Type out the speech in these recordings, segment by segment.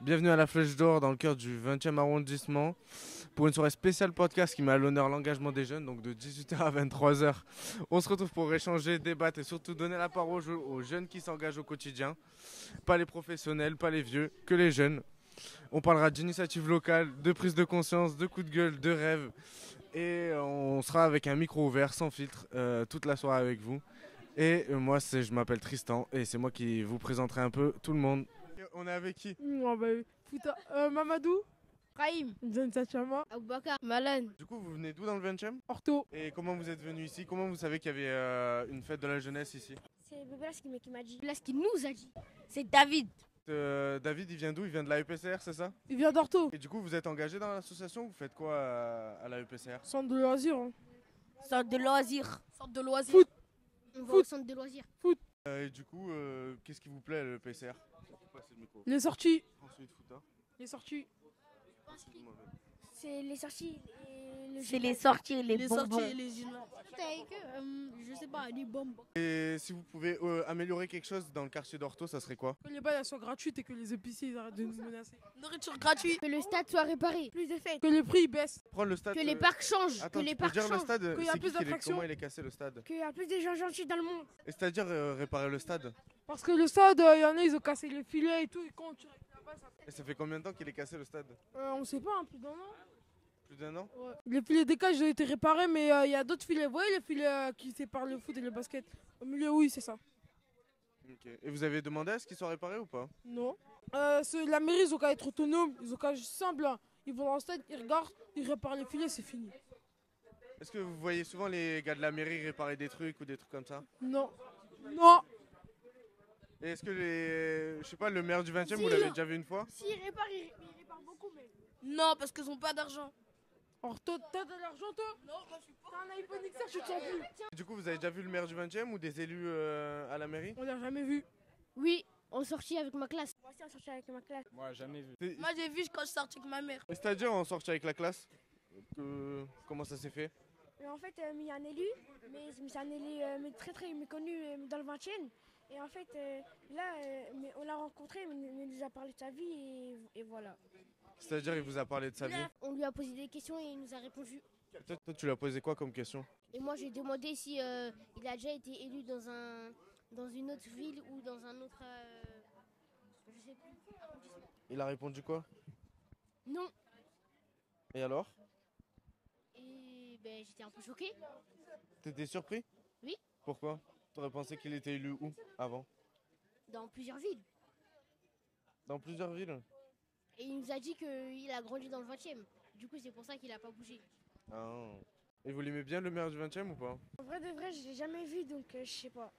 Bienvenue à la Flèche d'Or dans le cœur du 20e arrondissement pour une soirée spéciale podcast qui met à l'honneur l'engagement des jeunes, donc de 18h à 23h. On se retrouve pour échanger, débattre et surtout donner la parole aux jeunes qui s'engagent au quotidien. Pas les professionnels, pas les vieux, que les jeunes. On parlera d'initiatives locales, de prise de conscience, de coups de gueule, de rêves. Et on sera avec un micro ouvert, sans filtre, toute la soirée avec vous. Et moi, je m'appelle Tristan et c'est moi qui vous présenterai un peu tout le monde. On est avec qui? Mamadou, Brahim, Zensachama, Aboubakar, Malan. Du coup, vous venez d'où dans le 20e? Orto. Et comment vous êtes venu ici? Comment vous savez qu'il y avait une fête de la jeunesse ici? C'est Bébélas qui m'a dit. Là, ce qu'il nous a dit. C'est David. David, il vient d'où? Il vient de la EPCR, c'est ça? Il vient d'Orto. Et du coup, vous êtes engagé dans l'association? Vous faites quoi à la EPCR? Centre de loisirs. Hein. Centre de loisirs. Centre de loisirs. Foot. On va Foot. au centre de loisirs. Et du coup, qu'est-ce qui vous plaît à l'EPCR? Les sorties. Ensuite, foota. Les sorties. C'est les sorties et le C'est les sorties et les les bonbons. sorties et les humains. Tout avec eux, je sais pas, des bombes. Et si vous pouvez améliorer quelque chose dans le quartier d'Orto, ça serait quoi? Que les balles soient gratuites et que les épiciers ils arrêtent de nous menacer. Nourriture gratuite. Que le stade soit réparé. Plus de fêtes. Que les prix ils baissent. Prendre le stade. Que les parcs changent. Attends, que les tu peux parcs dire le changent. stade? qu'il y a C'est plus qui d'attractions. comment il est cassé le stade? Qu'il y a plus de gens gentils dans le monde. Et c'est-à-dire réparer le stade? Parce que le stade, il y en a, ils ont cassé les filets et tout. Et quand tu règles là-bas, ça fait. Et ça fait combien de temps qu'il est cassé le stade? On sait pas, hein, plus d'un an. Plus d'un an? Ouais. Les filets des cages ont été réparés, mais il y a d'autres filets. Vous voyez les filets qui séparent le foot et le basket? Au milieu, oui, c'est ça. Ok. Et vous avez demandé à ce qu'ils soient réparés ou pas? Non. La mairie, ils ont qu'à être autonomes. Ils ont qu'à juste simple. Hein. Ils vont dans le stade, ils regardent, ils réparent les filets, c'est fini. Est-ce que vous voyez souvent les gars de la mairie réparer des trucs ou des trucs comme ça? Non. Non. Et est-ce que je sais pas, le maire du 20e, Si, vous l'avez déjà vu une fois? S'ils réparent, ils réparent beaucoup, mais. Non, parce qu'ils ont pas d'argent. Alors, toi, t'as de l'argent, toi? Non, moi je suis pas. T'as un iPhone XR, tu te sens plus. Du coup, vous avez déjà vu le maire du 20e ou des élus à la mairie? On l'a jamais vu. Oui, on sortit avec ma classe. Moi aussi, on sortit avec ma classe. Moi, jamais vu. Moi, j'ai vu quand je sortais avec ma mère. C'est-à-dire en sortie avec la classe? Comment ça s'est fait? Et en fait, il y a un élu, mais c'est un élu très très méconnu dans le 20e. Et en fait, mais on l'a rencontré, mais il nous a parlé de sa vie et voilà. C'est-à-dire il vous a parlé de sa vie? On lui a posé des questions et il nous a répondu. Toi, tu lui as posé quoi comme question? Et moi, j'ai demandé si il a déjà été élu dans une autre ville ou dans un autre, je sais plus, arrondissement. Il a répondu quoi? Non. Et alors? Et ben, j'étais un peu choquée. T'étais surpris? Oui. Pourquoi? T'aurais pensé qu'il était élu où avant? Dans plusieurs villes. Dans plusieurs villes? Et il nous a dit qu'il a grandi dans le 20e. Du coup, c'est pour ça qu'il a pas bougé. Ah. Et vous l'aimez bien le maire du 20e ou pas? En vrai de vrai, je l'ai jamais vu, donc je sais pas.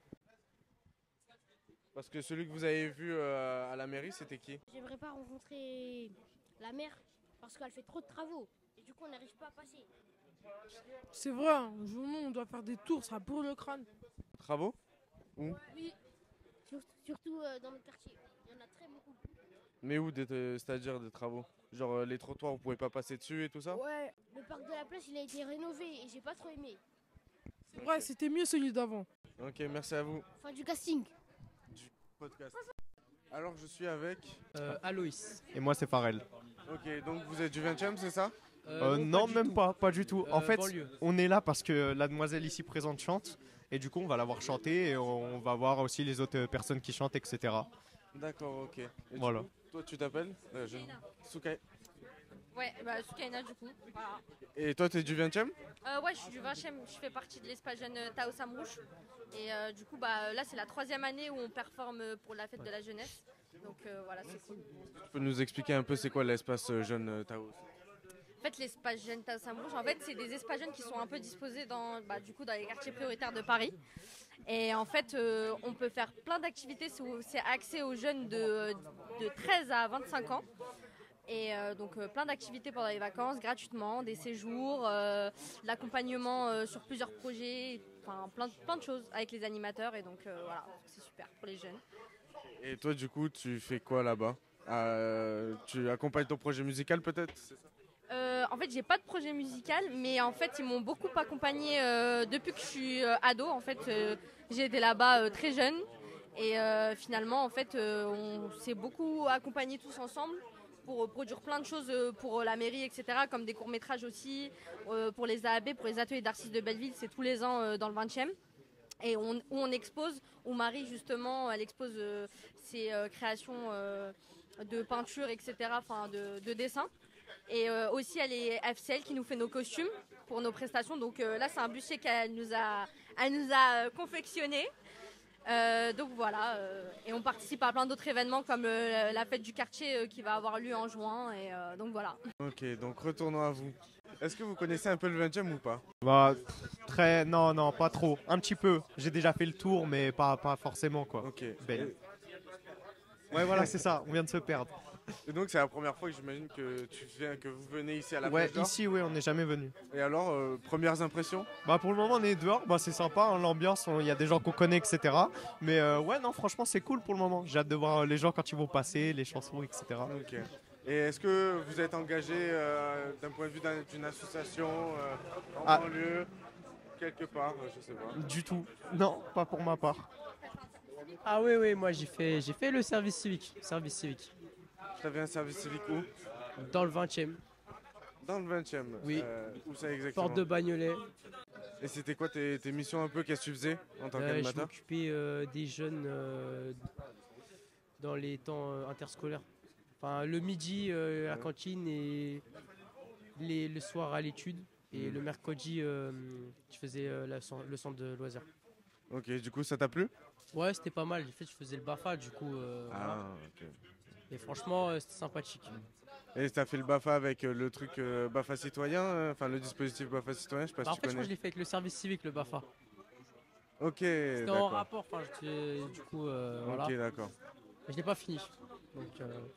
Parce que celui que vous avez vu à la mairie, c'était qui? J'aimerais pas rencontrer la mère parce qu'elle fait trop de travaux. Et du coup, on n'arrive pas à passer. C'est vrai, hein. Un jour, on doit faire des tours, ça pour le crâne. Travaux? Où? Oui. Surtout dans notre quartier. Il y en a très beaucoup. Mais où, c'est-à-dire des travaux? Genre les trottoirs, vous pouvez pas passer dessus et tout ça? Ouais. Le parc de la place, il a été rénové et j'ai pas trop aimé. C'est vrai, c'était mieux celui d'avant. Ok, merci à vous. Fin du casting. Podcast. Alors je suis avec... Aloïs. Et moi, c'est Farel. Ok, donc vous êtes du 20e, c'est ça? Non, même pas du tout. En fait, banlieue. on est là parce que la demoiselle ici présente chante. Et du coup, on va la voir chanter et on va voir aussi les autres personnes qui chantent, etc. D'accord, ok. Et du Voilà. coup, toi, tu t'appelles Soukai. Ouais, bah Soukaina du coup. Voilà. Et toi, t'es du 20e? Ouais, je suis du 20e, je fais partie de l'espace jeune Tao Samrouche. Et du coup, bah, là, c'est la 3e année où on performe pour la fête de la jeunesse. Donc voilà, c'est cool. Tu peux nous expliquer un peu c'est quoi l'espace jeune Tao? En fait, l'espace jeune Tao Samrouche, en fait, c'est des espaces jeunes qui sont un peu disposés dans les quartiers prioritaires de Paris. Et en fait, on peut faire plein d'activités, c'est axé aux jeunes de 13 à 25 ans. Et donc plein d'activités pendant les vacances, gratuitement, des séjours, de l'accompagnement sur plusieurs projets, enfin plein de choses avec les animateurs. Et donc voilà, c'est super pour les jeunes. Et toi, du coup, tu fais quoi là-bas? Tu accompagnes ton projet musical peut-être? C'est ça? En fait, j'ai pas de projet musical, mais en fait, ils m'ont beaucoup accompagnée depuis que je suis ado. En fait, j'ai été là-bas très jeune et finalement, en fait, on s'est beaucoup accompagnés tous ensemble. pour produire plein de choses pour la mairie, etc., comme des courts-métrages aussi, pour les AAB, pour les ateliers d'artistes de Belleville, c'est tous les ans dans le 20e. Et où on expose, où Marie justement, elle expose ses créations de peinture, etc., enfin de dessin. Et aussi, c'est elle qui nous fait nos costumes pour nos prestations. Donc là, c'est un bustier qu'elle nous a confectionné. Donc voilà, et on participe à plein d'autres événements comme la fête du quartier qui va avoir lieu en juin. Et donc voilà. Ok, donc retournons à vous. Est-ce que vous connaissez un peu le 20e ou pas? Bah, non, pas trop. Un petit peu. J'ai déjà fait le tour, mais pas forcément, quoi. Ok. Belle. Ouais, voilà, c'est ça. On vient de se perdre. Et donc c'est la première fois que j'imagine que vous venez ici à la Ouais, Plage d'Or. ici, oui, on n'est jamais venu. Et alors, premières impressions? Bah, pour le moment, on est dehors. Bah, c'est sympa, hein, l'ambiance. Il y a des gens qu'on connaît, etc. Mais ouais, non, franchement, c'est cool pour le moment. J'ai hâte de voir les gens quand ils vont passer, les chansons, etc. Ok. Et est-ce que vous êtes engagé d'un point de vue d'une association en banlieue, quelque part, je sais pas? Du tout. Non, pas pour ma part. Ah oui, moi j'ai fait le service civique. Tu avais un service civique où? Dans le 20e, Dans le 20e. Oui. Où ça exactement? porte de Bagnolet. Et c'était quoi tes missions un peu? Qu'est-ce que tu faisais en tant Je qu'animateur? m'occupais des jeunes dans les temps interscolaires. Enfin, le midi à la cantine et le soir à l'étude. Et le mercredi, je faisais le centre de loisirs. Ok, du coup ça t'a plu? Ouais, c'était pas mal. En fait, je faisais le BAFA, du coup. Voilà. Ok. Et franchement, c'était sympathique. Et t'as fait le BAFA avec le truc BAFA citoyen, enfin le dispositif BAFA citoyen, je sais pas Bah, en si fait, tu je crois connais. que je l'ai fait avec le service civique, le BAFA. Ok, C'était en d'accord. rapport, enfin, du coup, voilà. Ok, d'accord. Mais je l'ai pas fini. Donc,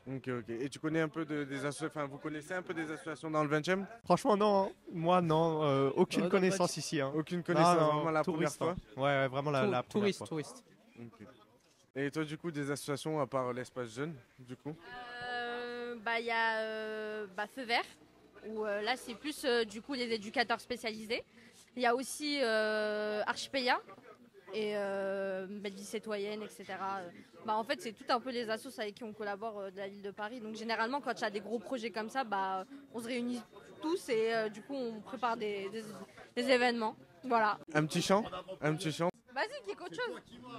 Ok. Et tu connais un peu des associations, enfin vous connaissez un peu des associations dans le 20e? Franchement, non. Hein. Moi, non. Aucune non, connaissance ici. Hein. Aucune connaissance, Non, vraiment la première touriste, fois? hein. Ouais, vraiment la première fois. touriste. Ok. Et toi du coup des associations à part l'espace jeune, du coup? Il y a Feu Vert, où là c'est plus du coup les éducateurs spécialisés. Il y a aussi Archipéia et Belle-Vie citoyenne, etc. En fait, c'est tout un peu les assos avec qui on collabore de la ville de Paris. Donc généralement, quand il y a des gros projets comme ça, on se réunit tous et du coup on prépare des événements. Voilà. Un petit chant? Un petit chant? Vas-y, kick autre chose.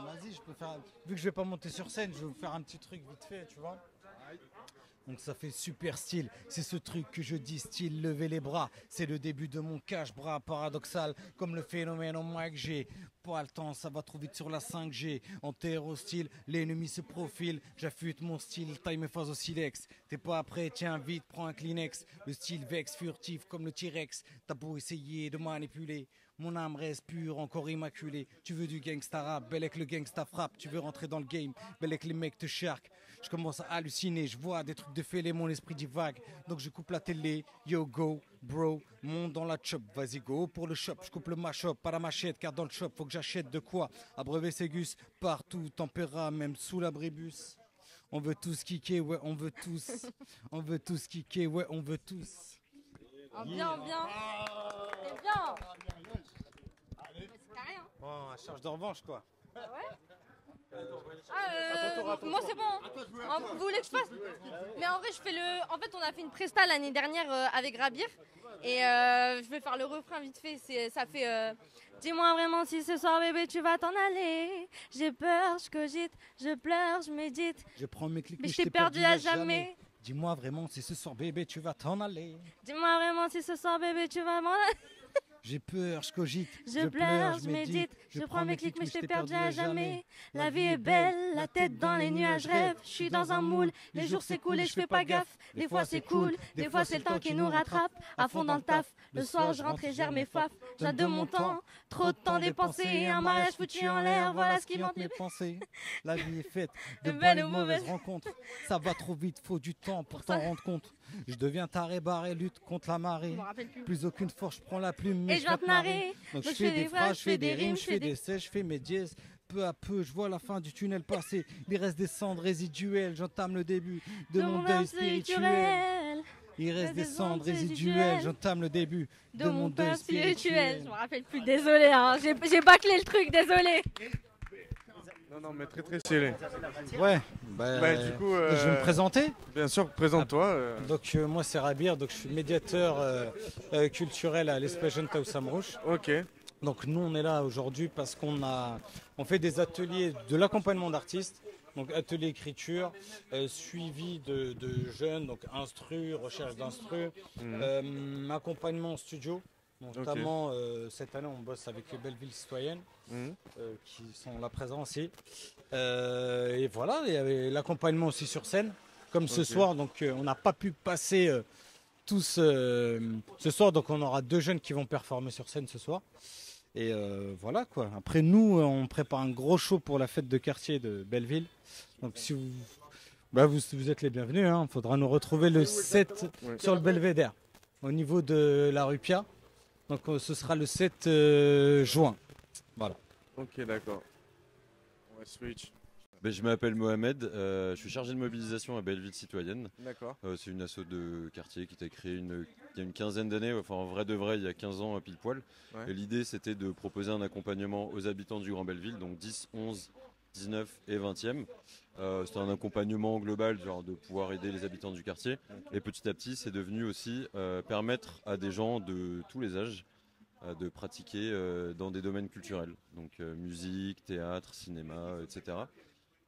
Vas-y, je peux faire. Vu que je vais pas monter sur scène, je vais vous faire un petit truc vite fait, tu vois. Donc ça fait super style, c'est ce truc que je dis style lever les bras, c'est le début de mon cache-bras paradoxal, comme le phénomène en Mike G. Pas le temps, ça va trop vite sur la 5G, en terre hostile, l'ennemi se profile, j'affûte mon style, taille mes phases au silex, t'es pas prêt, tiens vite, prends un Kleenex, le style vex furtif comme le T-Rex, t'as beau essayer de manipuler, mon âme reste pure, encore immaculée, tu veux du gangsta rap, bel avec le gangsta frappe, tu veux rentrer dans le game, bel avec les mecs te charquent. Je commence à halluciner, je vois des trucs de fêlé, mon esprit divague. Donc je coupe la télé, yo go, bro, monte dans la chop, vas-y go pour le shop. Je coupe le mash-up, pas la machette, car dans le shop, faut que j'achète de quoi. Abreuver Ségus, partout, tempéra, même sous l'abribus. On veut tous kicker, ouais, on veut tous. On veut tous kicker, ouais, on veut tous. Bien. C'est bien. C'est carré, hein. Oh, un charge de revanche, quoi. Moi c'est bon. Vous voulez que je fasse? Mais en vrai En fait on a fait une presta l'année dernière avec Rabir et je vais faire le refrain vite fait. Ça fait dis-moi vraiment si ce soir bébé tu vas t'en aller. J'ai peur, je cogite, je pleure, je médite. Je prends mes clics, mais je t'ai perdu à jamais. Dis-moi vraiment si ce soir bébé tu vas t'en aller. Dis-moi vraiment si ce soir bébé tu vas m'en aller. J'ai peur, je cogite, je pleure, je médite, je prends mes clics mais je t'ai perdu à jamais. La vie est belle, la tête dans les nuages, rêve, je suis dans un moule, les jours s'écoulent et je fais pas gaffe. Des fois c'est cool, des fois c'est le temps qui nous rattrape, à fond dans le taf. Le soir je rentre et gère mes faf, j'ai de mon temps, trop de temps dépensé, un mariage foutu en l'air, voilà ce qui manque mes pensées. La vie est faite de bonnes et mauvaises rencontres, ça va trop vite, faut du temps pour t'en rendre compte. Je deviens taré barré, lutte contre la marée. Plus aucune force, je prends la plume et je vais te narrer. Donc je fais des phrases, je fais des rimes, je fais des sèches, je fais mes dièses. Peu à peu, je vois la fin du tunnel passer. Il reste des cendres résiduelles, j'entame le début de mon deuil spirituel. Il reste des cendres résiduelles, j'entame le début de mon deuil spirituel. Je me rappelle plus, désolé, hein. J'ai bâclé le truc, désolé. Non, mais très très stylé. Ouais, Du coup, je vais me présenter. bien sûr, présente-toi. Donc moi c'est Rabir, donc je suis médiateur culturel à l'Espace Jeune Taous Samrouche. Ok, Donc nous on est là aujourd'hui parce on fait des ateliers de l'accompagnement d'artistes, donc atelier écriture, suivi de jeunes, donc instru, recherche d'instru, accompagnement en studio. Notamment cette année on bosse avec les Belleville Citoyennes qui sont là présents aussi. Et voilà, il y avait l'accompagnement aussi sur scène, comme ce soir, donc on n'a pas pu passer tous ce soir, donc on aura 2 jeunes qui vont performer sur scène ce soir. Et voilà quoi. Après nous, on prépare un gros show pour la fête de quartier de Belleville. Donc si vous êtes les bienvenus, il faudra nous retrouver le 7 sur le Belvédère, au niveau de la rue Pia. Donc ce sera le 7 juin. Voilà. ok, d'accord. On va switch. Je m'appelle Mohamed, je suis chargé de mobilisation à Belleville Citoyenne. D'accord. C'est une asso de quartier qui a été créée il y a une quinzaine d'années, enfin en vrai de vrai il y a 15 ans pile poil. Ouais. Et l'idée c'était de proposer un accompagnement aux habitants du Grand Belleville, donc 10, 11, 19 et 20e. C'était un accompagnement global, genre de pouvoir aider les habitants du quartier. Et petit à petit c'est devenu aussi permettre à des gens de tous les âges de pratiquer dans des domaines culturels, donc musique, théâtre, cinéma, etc.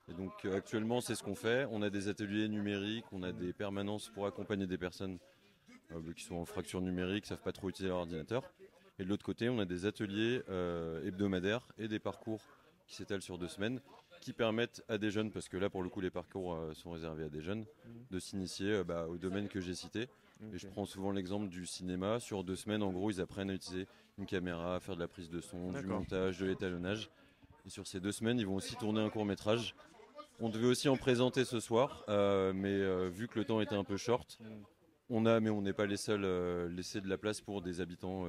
Et donc actuellement c'est ce qu'on fait, on a des ateliers numériques, on a des permanences pour accompagner des personnes qui sont en fracture numérique, qui ne savent pas trop utiliser leur ordinateur. Et de l'autre côté on a des ateliers hebdomadaires et des parcours qui s'étalent sur 2 semaines, qui permettent à des jeunes, parce que là pour le coup les parcours sont réservés à des jeunes, de s'initier au domaine que j'ai cité. Et je prends souvent l'exemple du cinéma, sur 2 semaines en gros ils apprennent à utiliser une caméra, à faire de la prise de son, du montage, de l'étalonnage. Et sur ces 2 semaines ils vont aussi tourner un court métrage. On devait aussi en présenter ce soir, mais vu que le temps était un peu short, mais on n'est pas les seuls, laisser de la place pour des habitants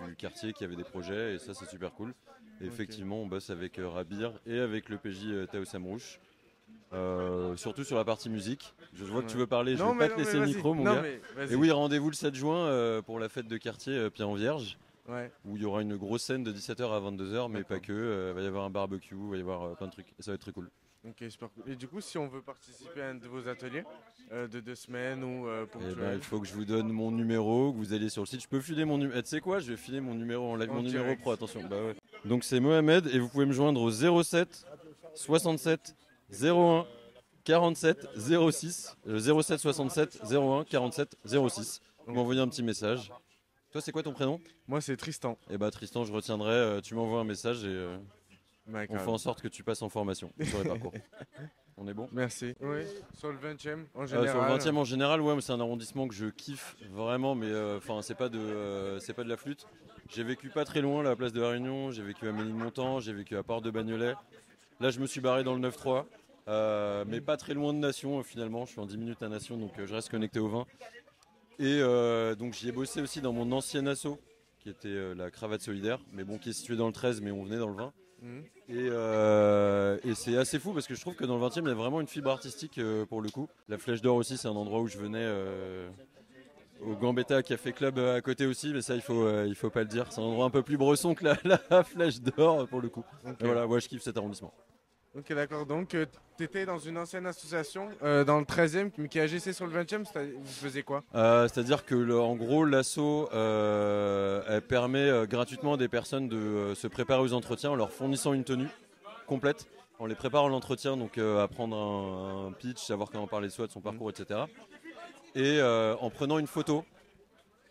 du quartier qui avaient des projets, et ça c'est super cool. Et effectivement on bosse avec Rabir et avec le PJ Taous Samrouche, surtout sur la partie musique. Je vois que tu veux parler, je vais pas te laisser le micro mon gars. Et oui, rendez-vous le 7 juin pour la fête de quartier Pierre-en-Vierge. Ouais. Où il y aura une grosse scène de 17h à 22h, mais pas que, il va y avoir un barbecue, il va y avoir plein de trucs, et ça va être très cool. Ok, super cool. Et du coup, si on veut participer à un de vos ateliers de 2 semaines ou Il faut que je vous donne mon numéro, que vous allez sur le site. Je peux filer mon numéro. Tu sais quoi, je vais filer mon numéro en live, mon numéro pro, attention. Ouais. Donc c'est Mohamed et vous pouvez me joindre au 07 67 01 47 06 07 67 01 47 06. Vous m'envoyez un petit message. Toi, c'est quoi ton prénom? Moi, c'est Tristan. Et Tristan, je retiendrai. Tu m'envoies un message et on fait en sorte que tu passes en formation sur les parcours. On est bon? Merci. Oui, sur le 20e en général. Sur le 20e en général, ouais, c'est un arrondissement que je kiffe vraiment, mais c'est pas de la flûte. J'ai vécu pas très loin, la place de la Réunion, j'ai vécu à Ménilmontant, j'ai vécu à Port de Bagnolet. Là, je me suis barré dans le 9-3, mais pas très loin de Nation finalement. Je suis en 10 minutes à Nation, donc je reste connecté au vin. Et donc j'y ai bossé aussi dans mon ancien asso, qui était la Cravate Solidaire, mais bon, qui est située dans le 13, mais on venait dans le 20. Et c'est assez fou parce que je trouve que dans le 20e il y a vraiment une fibre artistique pour le coup. La Flèche d'Or aussi, c'est un endroit où je venais au Gambetta Café Club à côté aussi, mais ça il faut pas le dire. C'est un endroit un peu plus bresson que la Flèche d'Or pour le coup. Okay. Voilà, moi je kiffe cet arrondissement. Ok, d'accord. Donc, tu étais dans une ancienne association dans le 13e qui agissait sur le 20e. Vous faisiez quoi? C'est-à-dire que, en gros, l'asso elle permet gratuitement à des personnes de se préparer aux entretiens en leur fournissant une tenue complète. On les prépare à l'entretien, donc apprendre un pitch, savoir comment parler de soi, de son parcours, etc. Et en prenant une photo,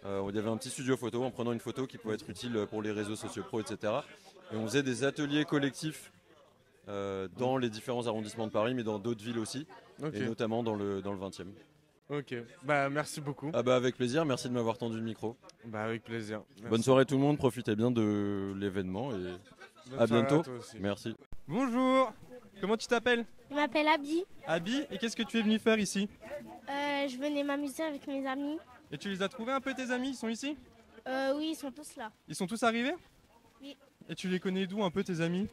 il y avait un petit studio photo, en prenant une photo qui pouvait être utile pour les réseaux sociaux pro, etc. Et on faisait des ateliers collectifs dans les différents arrondissements de Paris, mais dans d'autres villes aussi, et notamment dans le 20e. Ok, merci beaucoup. Avec plaisir, merci de m'avoir tendu le micro. Avec plaisir. Merci. Bonne soirée tout le monde, profitez bien de l'événement et à bientôt. Merci. Bonjour, comment tu t'appelles? Je m'appelle Abdi. Abdi, et qu'est-ce que tu es venu faire ici? Je venais m'amuser avec mes amis. Et tu les as trouvés un peu tes amis? Ils sont ici? Oui, ils sont tous là. Ils sont tous arrivés? Oui. Et tu les connais d'où un peu tes amis?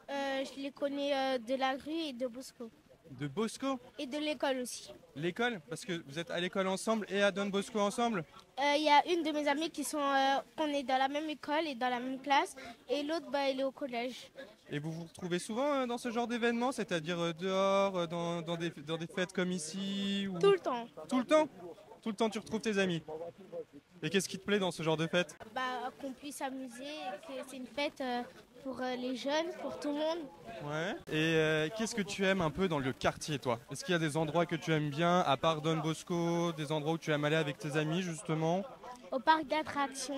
Je les connais de la rue et de Bosco. De Bosco? Et de l'école aussi. L'école? Parce que vous êtes à l'école ensemble et à Don Bosco ensemble? Il y a une de mes amies qu'on est dans la même école et dans la même classe. Et l'autre, elle est au collège. Et vous vous retrouvez souvent dans ce genre d'événements, c'est-à-dire dehors, dans des fêtes comme ici ou... Tout le temps. Tout le temps? Tout le temps tu retrouves tes amis? Et qu'est-ce qui te plaît dans ce genre de fête? Qu'on puisse s'amuser, que c'est une fête pour les jeunes, pour tout le monde. Ouais. Et qu'est-ce que tu aimes un peu dans le quartier, toi? Est-ce qu'il y a des endroits que tu aimes bien, à part Don Bosco, des endroits où tu aimes aller avec tes amis, justement? Au parc d'attractions.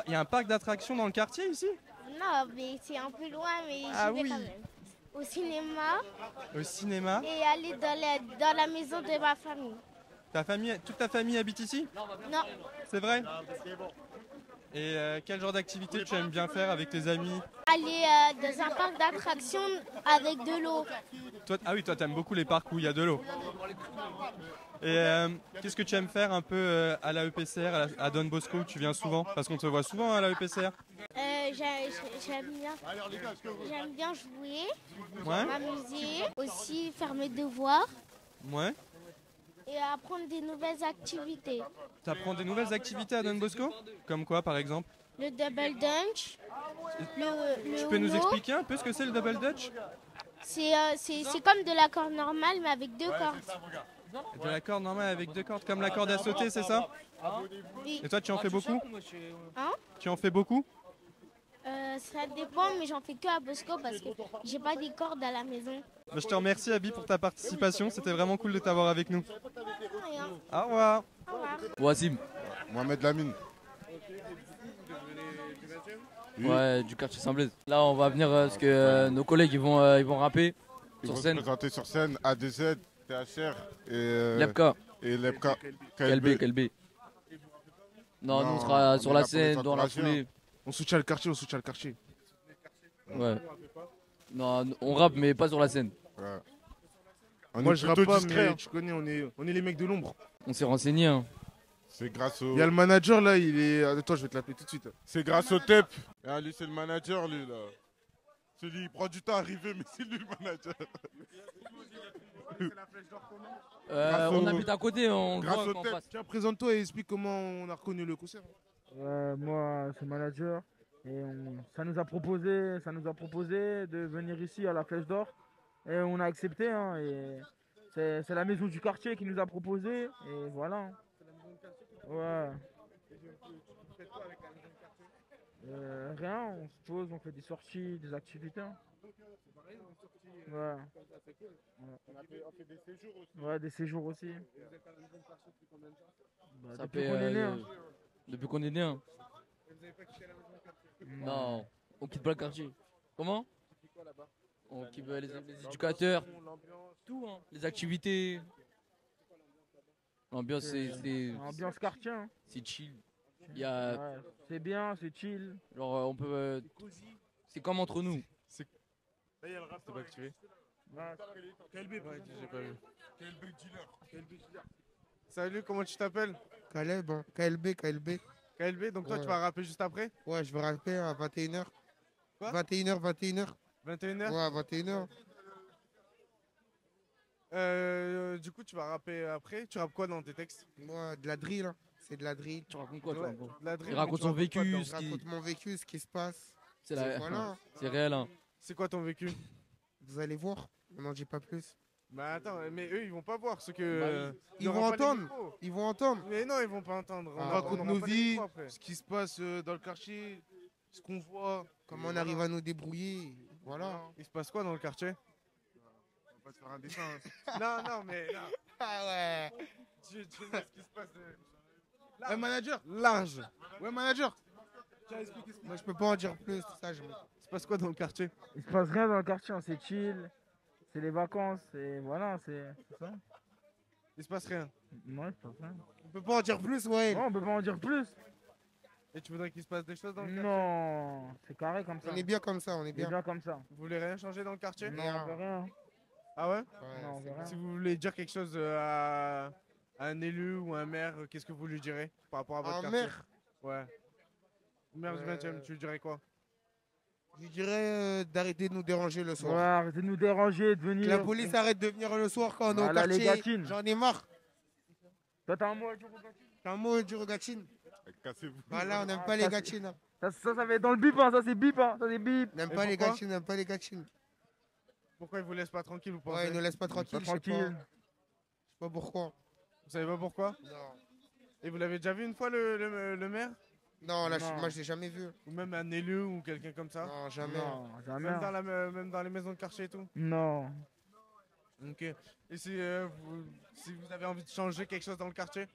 Il y a un parc d'attractions dans le quartier, ici? Non, mais c'est un peu loin, mais Ah j'y vais oui. quand même. Au cinéma. Au cinéma? Et aller dans la maison de ma famille. Toute ta famille habite ici? Non. C'est vrai? Et quel genre d'activité tu aimes bien faire avec tes amis? Aller dans un parc d'attractions avec de l'eau. Ah oui, toi t'aimes beaucoup les parcs où il y a de l'eau. Et qu'est-ce que tu aimes faire un peu à la EPCR, à Don Bosco, où tu viens souvent? Parce qu'on te voit souvent à la EPCR. J'aime bien jouer, Ouais. m'amuser, aussi faire mes devoirs Ouais. et apprendre des nouvelles activités. Tu apprends des nouvelles activités à Don Bosco? Comme quoi par exemple? Le double dutch, le Tu peux nous Uno. expliquer un peu ce que c'est le double dutch? C'est comme de la corde normale mais avec deux cordes. De la corde normale avec deux cordes, comme la corde à sauter, c'est ça? Oui. Et toi tu en fais beaucoup? Hein? Tu en fais beaucoup? Ça dépend, mais j'en fais que à Bosco parce que j'ai pas des cordes à la maison. Bah, je te remercie Abby pour ta participation, c'était vraiment cool de t'avoir avec nous. Rien. Au revoir. Au revoir. Wassim. Mohamed Lamine. Ouais, du quartier Saint-Blaise. Là, on va venir parce que nos collègues ils vont rapper Ils sur vont scène. se présenter sur scène, ADZ, THR et Lepka. Et Lepka. KLB. Non, nous on sera sur on est la là pour les scène, dans la encourager, foulée. On soutient le quartier, on soutient le quartier. Ouais. Non, on rappe mais pas sur la scène. Ouais. Moi je rappe pas, discret, mais hein. tu connais, on est les mecs de l'ombre. On s'est renseigné. Hein. C'est grâce au. Il y a le manager là, il est. Attends, je vais te l'appeler tout de suite. C'est grâce au TEP. Ah, lui, c'est le manager, lui, là. Celui, il prend du temps à arriver, mais c'est lui le manager. On habite à côté, on le grâce voit au quand on TEP. passe. Tiens, présente-toi et explique comment on a reconnu le concert. Moi, c'est manager. Et ça nous a proposé de venir ici à la Flèche d'Or. Et on a accepté. Hein, et c'est la maison du quartier qui nous a proposé. Et voilà. Ouais. Rien, on se pose, on fait des sorties, des activités. Hein. Ouais. On fait des séjours aussi. Ouais, des séjours aussi. Bah, Ça depuis fait, qu'on est né. Hein. Depuis qu'on est né. Hein. Non, on quitte pas le quartier. Comment? On quitte les éducateurs, tout, hein. Les activités. L'ambiance, c'est. Ambiance quartier. Hein. C'est chill. Il y a. Ouais, c'est bien, c'est chill. Genre, on peut. C'est comme entre nous. Là, il y a le rap, t'as pas activé. KLB, ouais, j'ai pas vu. KLB dealer. Salut, comment tu t'appelles? Caleb, hein. KLB. KLB, donc toi Ouais. tu vas rapper juste après? Ouais, je vais rapper à 21h. Quoi? 21h. 21h? Ouais, 21h. Du coup, tu vas rapper après. Tu rappes quoi dans tes textes? Moi, de la drill. Hein. C'est de la drill. Tu racontes quoi, Ouais, toi, de la drill, Il mais raconte tu son racontes quoi vécu. dedans? Je raconte mon vécu, ce qui se passe. C'est la... Voilà. C'est réel, hein. C'est quoi ton vécu? Vous allez voir. On n'en dit pas plus. Bah attends, mais eux ils vont pas voir ce que. Ils auront vont pas les entendre. micros. Ils vont entendre. Mais non, ils vont pas entendre. Ah, On raconte aura nos pas les vies, micros après. Ce qui se passe dans le quartier, ce qu'on voit. Comment on arrive à nous débrouiller. Voilà. Il se passe quoi dans le quartier? On va pas se faire un dessin. Non, mais. Non. Ah ouais. Tu vois ce qui se passe. Ouais, manager. Large. Ouais, manager. Moi, je peux pas en dire plus. Tout ça, Il se passe quoi dans le quartier? Il se passe rien dans le quartier, hein, c'est chill. C'est les vacances, et voilà, c'est ça. Il se passe rien. Non, il se passe rien. On peut pas en dire plus, ouais. Non, on peut pas en dire plus. Et tu voudrais qu'il se passe des choses dans le quartier? Non, c'est carré comme ça. On est bien comme ça, on est On est bien. bien comme ça. Vous voulez rien changer dans le quartier? Non, on veut rien. Ah ouais? Non, on veut rien. Si vous voulez dire quelque chose à un élu ou un maire, qu'est-ce que vous lui direz par rapport à votre Un quartier? maire? Ouais. Maire du 20e, tu lui dirais quoi? Je dirais d'arrêter de nous déranger le soir. Ouais, arrêtez de nous déranger, de Que venir. la police arrête de venir le soir quand on est au Voilà, les quartier. gatines. J'en ai marre. Toi, t'as un mot à dire aux gatines? T'as un mot à dire aux gatines? Cassez-vous. Voilà, on n'aime pas les gatines. hein. Ça va être dans le bip, hein. Ça, c'est bip, hein. Ça, c'est bip. On n'aime Et pas les pourquoi gatines, on n'aime pas les gatines. Pourquoi ils vous laissent pas tranquille, vous pensez? Ouais, ils nous laissent pas tranquille, je sais pas. Je sais pas pourquoi. Vous savez pas pourquoi? Non. Et vous l'avez déjà vu une fois le maire? Non, là, moi je l'ai jamais vu. Ou même un élu ou quelqu'un comme ça? Non, jamais. Non, jamais. Même dans les maisons de quartier et tout? Non. Ok. Et si vous avez envie de changer quelque chose dans le quartier?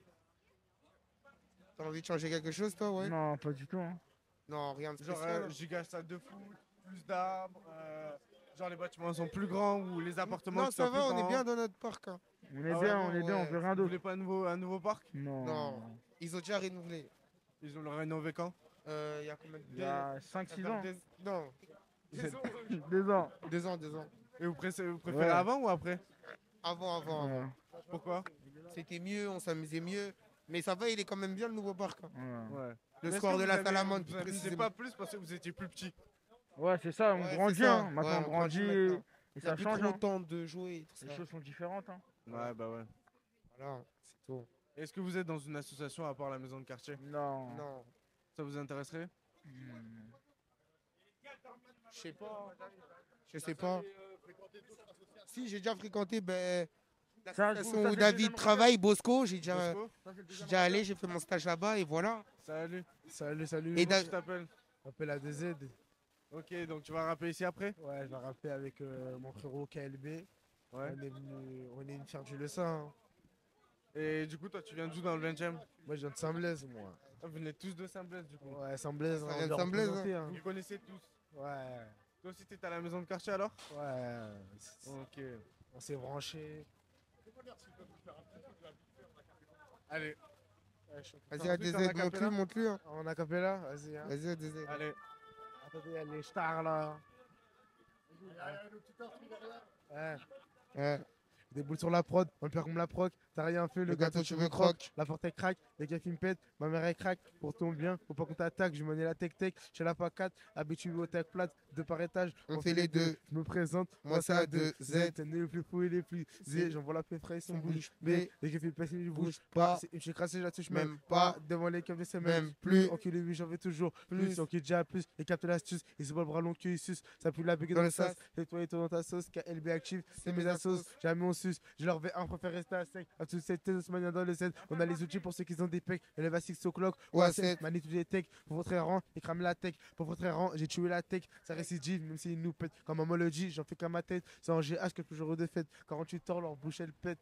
T'as envie de changer quelque chose, toi, ouais? Non, pas du tout. Hein. Non, rien de Genre spécial. giga stade de foot, plus d'arbres, genre les bâtiments sont plus grands ou les appartements Non, qui ça sont va, plus on est grands. bien dans notre parc. hein. On est bien, on est bien, on fait rien Vous d'autre. voulez pas un nouveau parc? Non. Non, ils ont déjà renouvelé. Ils ont le rénové quand? Il y a combien de Il y a 5-6 ans. Non. 2 ans. 2 ans, 2 ans. Et vous préférez Ouais. avant ou après? Avant. Ouais. Pourquoi? C'était mieux, on s'amusait mieux. Mais ça va, il est quand même bien le nouveau parc. hein. Ouais. Le Mais est-ce score que de vous la avez- Salamande, Vous amusez précisément. pas plus parce que vous étiez plus petit. Ouais, c'est ça, on Ouais, grandit. c'est ça. Hein. Maintenant, Ouais, on grandit maintenant. et Il y ça a plus change. trop Hein. le temps de jouer. Tout Les ça. choses sont différentes. Hein. Ouais, bah ouais. Voilà, c'est tout. Est-ce que vous êtes dans une association à part la maison de quartier? Non. Non, Ça vous intéresserait? je sais pas. Je sais pas. Si, j'ai déjà fréquenté l'association où David travaille, Bosco. J'ai déjà allé, j'ai fait mon stage là-bas et voilà. Salut. Et Comment tu t'appelles? On appelle la DZ. Ok, donc tu vas rapper ici après? Ouais, je vais rapper avec mon frérot KLB. Ouais. On est venu faire du leçon. hein. Et du coup, toi, tu viens d'où dans le 20e? Moi, je viens de Saint-Blaise, moi. Vous venez tous de Saint-Blaise, du coup? Ouais, Saint-Blaise. Ça on vient de doit Saint-Blaise, représenter, hein. Vous connaissez tous? Ouais. Toi aussi, t'es à la maison de quartier alors? Ouais. Ok. On s'est branchés. Allez. Vas-y, à DZ, monte-lui. hein. En acapella, vas-y. Hein. Vas-y, à DZ. Allez. Attendez, il y a les stars là. Ouais. Ouais. Déboule sur la prod, on le perd comme la proc. T'as rien fait, le gâteau tu veux croque. La porte elle craque, les gars qui me pètent, ma mère elle craque. Pour ton bien, faut pas qu'on t'attaque. Je menais la tech-tech, chez la PAC4, habitué au tech plate, de par étage. On fait les deux. Je me présente, Moi, c'est à deux. Z. T'es né le plus fou et les plus Z. J'envoie la paix frais, son bouge. B. Les gars qui passent, ils bougent pas. Je suis crassé, je la touche Même même pas. pas. Devant les câbles de ces Même mêmes. plus. Enculé, oui, j'en veux toujours Plus. plus. Enculé déjà plus. Et capte l'astuce. Ils se voient le bras long qu'ils sucent. Ça pue la bégue dans le sas. Et toi dans ta sauce. KLB active, c'est mes assos. Jamais on suce. Je leur vais un, préfère rester à sec. À toute cette tête, manière dans le set. On a les outils pour ceux qui ont des pecs. Et le 6 o'clock. Ou à 7. Manie tous les tech. Pour votre errant, et crame la tech. Pour votre errant, j'ai tué la tech. Ça récidive, même s'ils nous pètent. Comme un molodie, j'en fais qu'à ma tête. C'est en GH quelques jours de fête. 48 heures, leur bouche elle pète.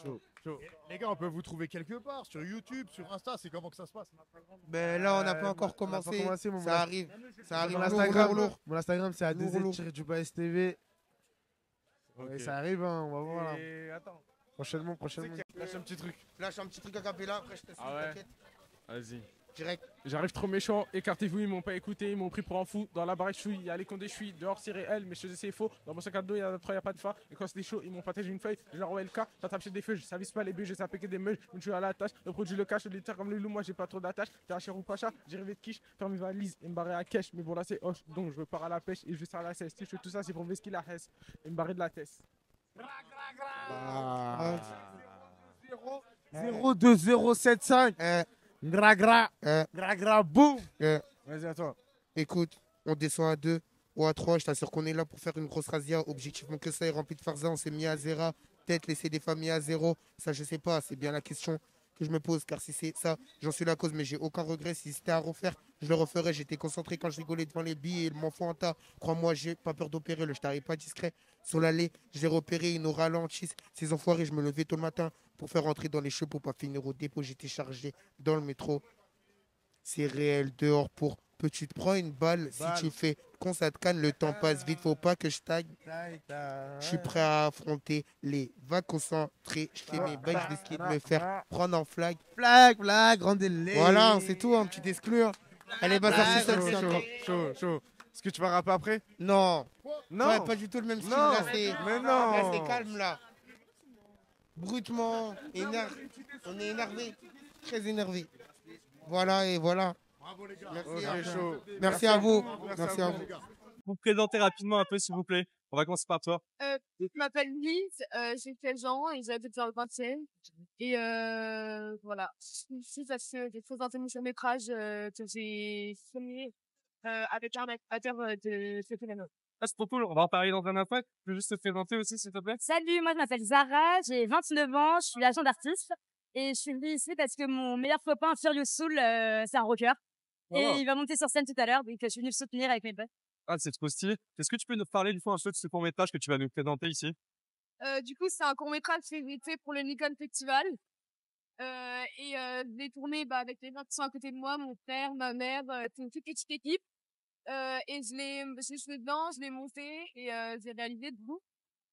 Chaud. Les gars, on peut vous trouver quelque part sur YouTube, sur Insta, c'est comment que ça se passe? Ben là, on n'a pas encore commencé. mon Ça arrive. Ça arrive. Mon Lourd, Instagram, lourd. mon Instagram c'est Lourd. ADZ-STV. Ok. Et ça arrive, hein, on va voir là. Et attends. Prochainement. Lâche un petit truc. Lâche un petit truc à capella, après je te suis, Ah ouais. t'inquiète. Vas-y. Direct. J'arrive trop méchant, écartez-vous, ils m'ont pas écouté, ils m'ont pris pour un fou. Dans la baraque, je suis, il y a les condés, je suis dehors, c'est réel, mais je te dis c'est faux. Dans mon sac à dos, il y a 3, il y a pas de phare. Et quand c'était chaud, ils m'ont partagé une feuille, je leur envoyé le cas, t'attrapes chez des feux, je savais pas les buts, j'ai sapé que des meules, je me suis à la tâche. Le produit le cache, je l'étire comme le loup, moi j'ai pas trop d'attache. T'es un cher ou pacha, j'ai rêvé de quiche, faire mes valises et me barrer à cash. Mais bon, là c'est hoche, donc je pars à la pêche et je vais faire la cesse. Si je fais tout ça, c'est pour ce qu'il a hesse et me barrer de la tête. 02075 Gra gra boum. Vas-y, à toi. Écoute, on descend à 2 ou à 3. Je t'assure qu'on est là pour faire une grosse razzia. Objectivement que ça est rempli de farza. On s'est mis à 0. Peut-être laisser des familles à 0. Ça, je sais pas. C'est bien la question que je me pose. Car si c'est ça, j'en suis la cause. Mais j'ai aucun regret. Si c'était à refaire, je le referais. J'étais concentré quand je rigolais devant les billes et le m'en fout en tas. Crois-moi, j'ai pas peur d'opérer. Le j't'arrive pas discret. Sur l'allée, je l'ai repéré. Ils nous ralentissent. Ces enfoirés, je me levais tôt le matin pour faire rentrer dans les cheveux pour pas finir au dépôt. J'étais chargé dans le métro. C'est réel dehors pour petite. Prends une balle. Si tu fais qu'on ça te canne, le temps passe vite. Faut pas que je tague. Je suis prêt à affronter les vagues concentrées. Je fais mes bails, je risque de me faire prendre en flag. Flag, grande délai. Voilà, c'est tout, un petit exclure. Allez, bazar, c'est ça, c'est chaud, encore. chaud, chaud. Est-ce que tu vas rapper après? Non. Non. Ouais, pas du tout le même style. Non. Là, c'est... Mais non. Là, c'est calme, là. Brutement, on est énervé. Très énervé. Voilà, et voilà. Merci, chaud. Merci à vous. Merci Merci à à vous. vous. Vous présentez rapidement un peu, s'il vous plaît. On va commencer par toi. Je m'appelle Lise, j'ai 16 ans et j'habite dans le 20e. Et voilà. Ici, parce que j'ai présenté mon court-métrage que j'ai filmé avec un acteur de ce phénomène. Ah, c'est trop cool. On va en parler dans un instant. Tu peux juste te présenter aussi, s'il te plaît? Salut, moi je m'appelle Zara, j'ai 29 ans, je suis agent d'artiste et je suis venue ici parce que mon meilleur copain Furious Soul, c'est un rocker et Oh. il va monter sur scène tout à l'heure, donc je suis venue le soutenir avec mes potes. Ah, c'est trop stylé. Est-ce que tu peux nous parler du coup un peu de ce court-métrage que tu vas nous présenter ici? Du coup, c'est un court-métrage fait pour le Nikon Festival. Je l'ai tourné avec les gens qui sont à côté de moi, mon frère, ma mère, c'est une toute petite équipe. Et j'ai joué dedans, je l'ai monté et j'ai réalisé du coup.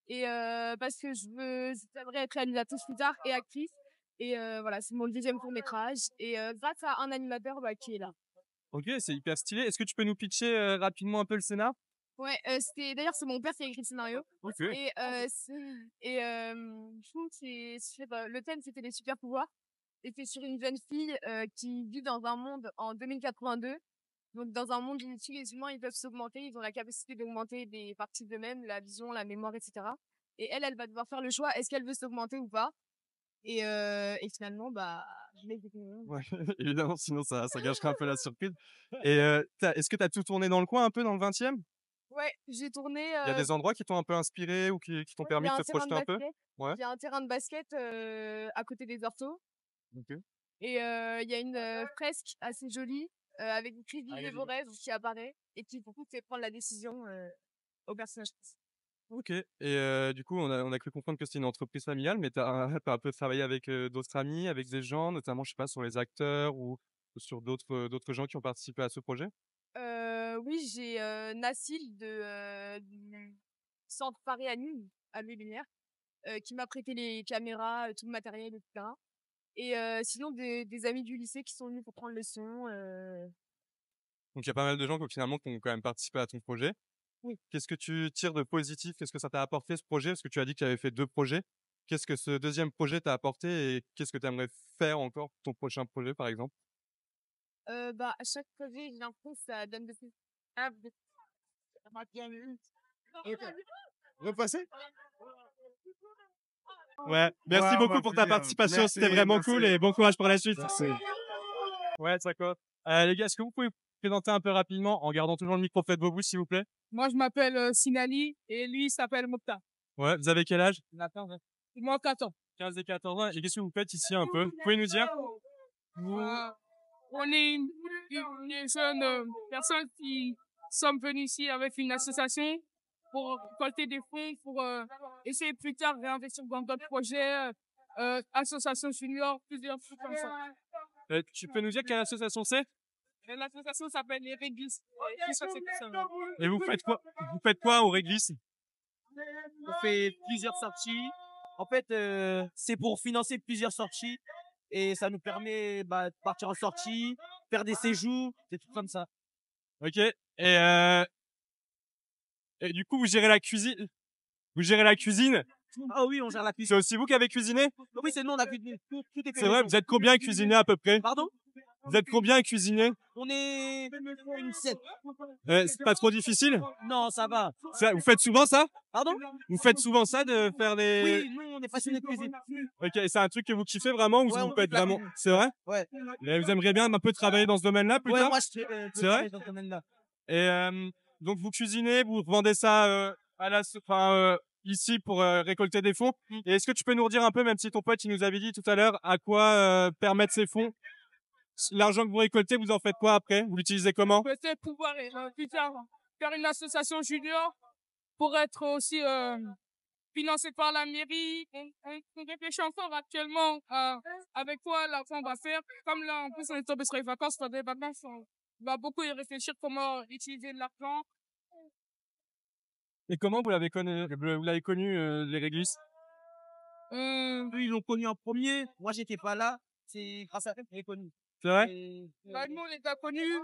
Et parce que j'aimerais être réalisatrice plus tard et actrice. Et voilà, c'est mon deuxième court-métrage. Et grâce à un animateur qui est là. Ok, c'est hyper stylé. Est-ce que tu peux nous pitcher rapidement un peu le scénar? Ouais, d'ailleurs c'est mon père qui a écrit le scénario. Ok. Et je trouve que le thème c'était les super pouvoirs. Et c'est sur une jeune fille qui vit dans un monde en 2082. Donc dans un monde où tous les humains ils peuvent s'augmenter, ils ont la capacité d'augmenter des parties d'eux-mêmes, la vision, la mémoire, etc. Et elle va devoir faire le choix, est-ce qu'elle veut s'augmenter ou pas? Et finalement je l'ai découvert. Ouais, évidemment, sinon ça gâcherait un peu la surprise. Et est-ce que tu as tout tourné dans le coin, un peu dans le 20e? Ouais, j'ai tourné. Il y a des endroits qui t'ont un peu inspiré ou qui t'ont permis de te projeter un peu? Ouais. Il y a un terrain de basket à côté des orthos. Ok. Et il y a une fresque assez jolie avec une crise de vos rêves qui apparaît et qui, pour coup, fait prendre la décision au personnage. Ok. Et du coup, on a cru comprendre que c'était une entreprise familiale, mais t'as un peu travaillé avec d'autres amis, avec des gens, notamment, je sais pas, sur les acteurs ou sur d'autres gens qui ont participé à ce projet? Oui, j'ai Nassil du centre Paris à Nuit Lumière qui m'a prêté les caméras, tout le matériel, etc. Et sinon, des amis du lycée qui sont venus pour prendre le son. Donc il y a pas mal de gens qui finalement qui ont quand même participé à ton projet. Oui. Qu'est-ce que tu tires de positif? Qu'est-ce que ça t'a apporté ce projet? Parce que tu as dit que tu avais fait 2 projets. Qu'est-ce que ce deuxième projet t'a apporté et qu'est-ce que tu aimerais faire encore pour ton prochain projet, par exemple? À chaque projet, j'ai l'impression que ça donne de plus. Repassez? Ouais, merci beaucoup pour ta participation, c'était vraiment cool et bon courage pour la suite. Merci. Ouais, ça quoi. Les gars, est-ce que vous pouvez vous présenter un peu rapidement en gardant toujours le micro près de vos bouches, s'il vous plaît? Moi, je m'appelle Sinali et lui, il s'appelle Mokta. Ouais, vous avez quel âge? Il a 15 ans. Moi, 4 ans. 15 et 14 ans. Et qu'est-ce que vous faites ici un peu? Vous pouvez nous dire? On est une jeune personne qui sommes venus ici avec une association pour récolter des fonds pour essayer plus tard de réinvestir dans d'autres projets, association junior, plusieurs trucs comme ça. Tu peux nous dire quelle association c'est? Et l'association s'appelle les Réglisse. Et vous faites quoi? Vous faites quoi au Réglisse? On fait plusieurs sorties. En fait, c'est pour financer plusieurs sorties et ça nous permet de partir en sortie, faire des séjours, des trucs comme ça. Ok. Et du coup, vous gérez la cuisine? Vous gérez la cuisine? Ah oui, on gère la cuisine. C'est aussi vous qui avez cuisiné? Oui, c'est nous, on a cuisiné. Tout est fait. C'est vrai, vous êtes combien à cuisiner à peu près? Pardon? Vous êtes combien à cuisiner? On est une 7. C'est pas trop difficile? Non, ça va. Vous faites souvent ça? Pardon? Vous faites souvent ça de faire des... Oui, nous, on est passionnés de cuisine. Ok, et c'est un truc que vous kiffez vraiment ou Ouais, vous on faites kiffe la vraiment... cuisine. C'est vrai? Ouais. Et vous aimeriez bien un peu travailler dans ce domaine-là plus tard? Moi, je C'est vrai? travaille dans ce domaine-là. Et donc vous cuisinez, vous revendez ça ici pour récolter des fonds. Et est-ce que tu peux nous redire un peu, même si ton pote il nous avait dit tout à l'heure, à quoi permettent ces fonds? L'argent que vous récoltez, vous en faites quoi après? Vous l'utilisez comment? Peut-être pouvoir plus tard faire une association junior pour être aussi financé par la mairie. On réfléchit encore actuellement avec quoi l'argent va faire. Comme là, en plus, on est tombé sur les vacances, pendant les vacances, on va beaucoup y réfléchir comment utiliser l'argent. Et comment vous l'avez connu, les Réglisses? Eux, ils l'ont connu en premier. Moi, j'étais pas là. C'est grâce à eux que je l'ai connu. C'est vrai? Nous, on les a connus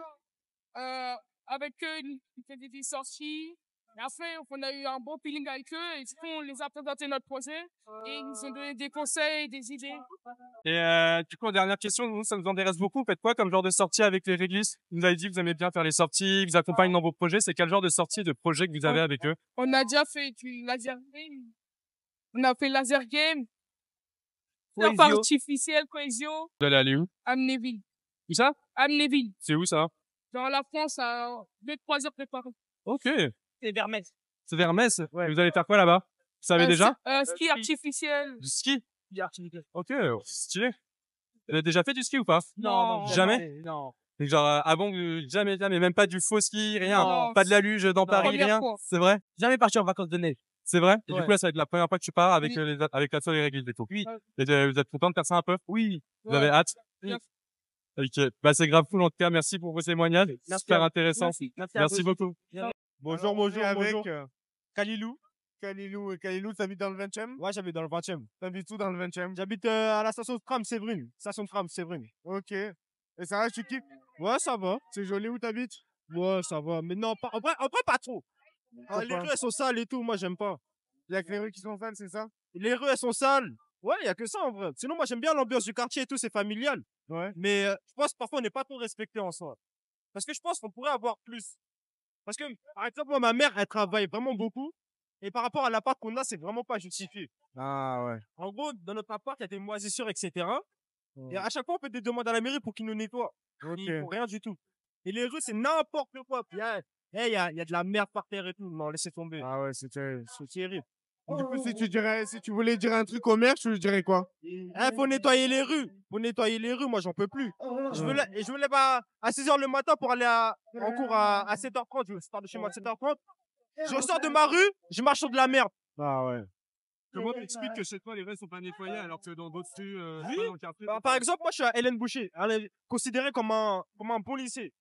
avec eux, ils faisaient des sorties. Et après, on a eu un bon feeling avec eux et du coup, on les a présenté notre projet et ils nous ont donné des conseils, des idées. Et du coup, dernière question, nous, ça nous intéresse beaucoup. Vous faites quoi comme genre de sortie avec les réglistes? Vous nous avez dit que vous aimez bien faire les sorties, vous accompagnez dans vos projets. C'est quel genre de sortie, de projet que vous avez avec eux? On a déjà fait du laser game. On a fait laser game. Surf Cohésio. artificiel, cohésio. Vous allez aller où? Amnéville. Où ça? Amnéville. C'est où ça? Dans la France, à 2-3 heures de Paris. Ok. C'est vers Metz. C'est vers Metz? Ouais. Et vous allez faire quoi là-bas? Vous savez déjà? Ski artificiel. Du ski? Ski artificiel. Ok, stylé. Vous avez déjà fait du ski ou pas? Non, Jamais? Non. Et genre, avant, jamais, même pas du faux ski, rien. Non. Pas de la luge dans Paris, Première rien. fois. C'est vrai? Jamais parti en vacances de neige. C'est vrai? Et Ouais. du coup, là, ça va être la première fois que tu pars avec, Oui. avec la seule et règles et tout. Oui. Et, vous êtes content de faire ça un peu? Oui. Vous avez hâte? Oui. Ok. Bah, c'est grave cool, en tout cas. Merci pour vos témoignages. Merci Super à vous. intéressant. Merci. Merci à Merci vous. beaucoup. Bonjour, avec Kalilou. Kalilou, t'habites dans le 20e? Ouais, j'habite dans le 20e. T'habites où dans le 20e? J'habite à la station de tram Séverine. Station de tram Séverine. Ok. Et ça va, tu kiffes? Ouais, ça va. C'est joli où t'habites? Ouais, ça va. Mais non, en vrai, pas trop. Ah, les Pourquoi? rues, elles sont sales et tout. Moi, j'aime pas. Il y a que les rues qui sont sales, c'est ça? Les rues, elles sont sales. Ouais, il y a que ça en vrai. Sinon, moi, j'aime bien l'ambiance du quartier et tout. C'est familial. Ouais. Mais je pense que parfois, on n'est pas trop respecté en soi. Parce que je pense qu'on pourrait avoir plus. Parce que, par exemple, moi, ma mère, elle travaille vraiment beaucoup. Et par rapport à l'appart qu'on a, c'est vraiment pas justifié. Ah ouais. En gros, dans notre appart, il y a des moisissures, etc. Et à chaque fois, on fait des demandes à la mairie pour qu'ils nous nettoient. Ils font rien du tout. Et les rues, c'est n'importe quoi. Il y a de la merde par terre et tout. Non, laissez tomber. Ah ouais, c'est terrible. C'est terrible. Du coup, si tu voulais dire un truc au maire, tu lui dirais quoi? Faut nettoyer les rues. Faut nettoyer les rues. Moi, j'en peux plus. Je me lève à 6h le matin pour aller en cours à 7h30. Je pars de chez moi à 7h30. Je sors de ma rue, je marche sur de la merde. Ah ouais. Comment tu expliques que chez toi, les rues sont pas nettoyées alors que dans d'autres rues, Oui. dans le quartier, Par exemple, moi, je suis à Hélène Boucher. Elle est considérée comme un bon lycée.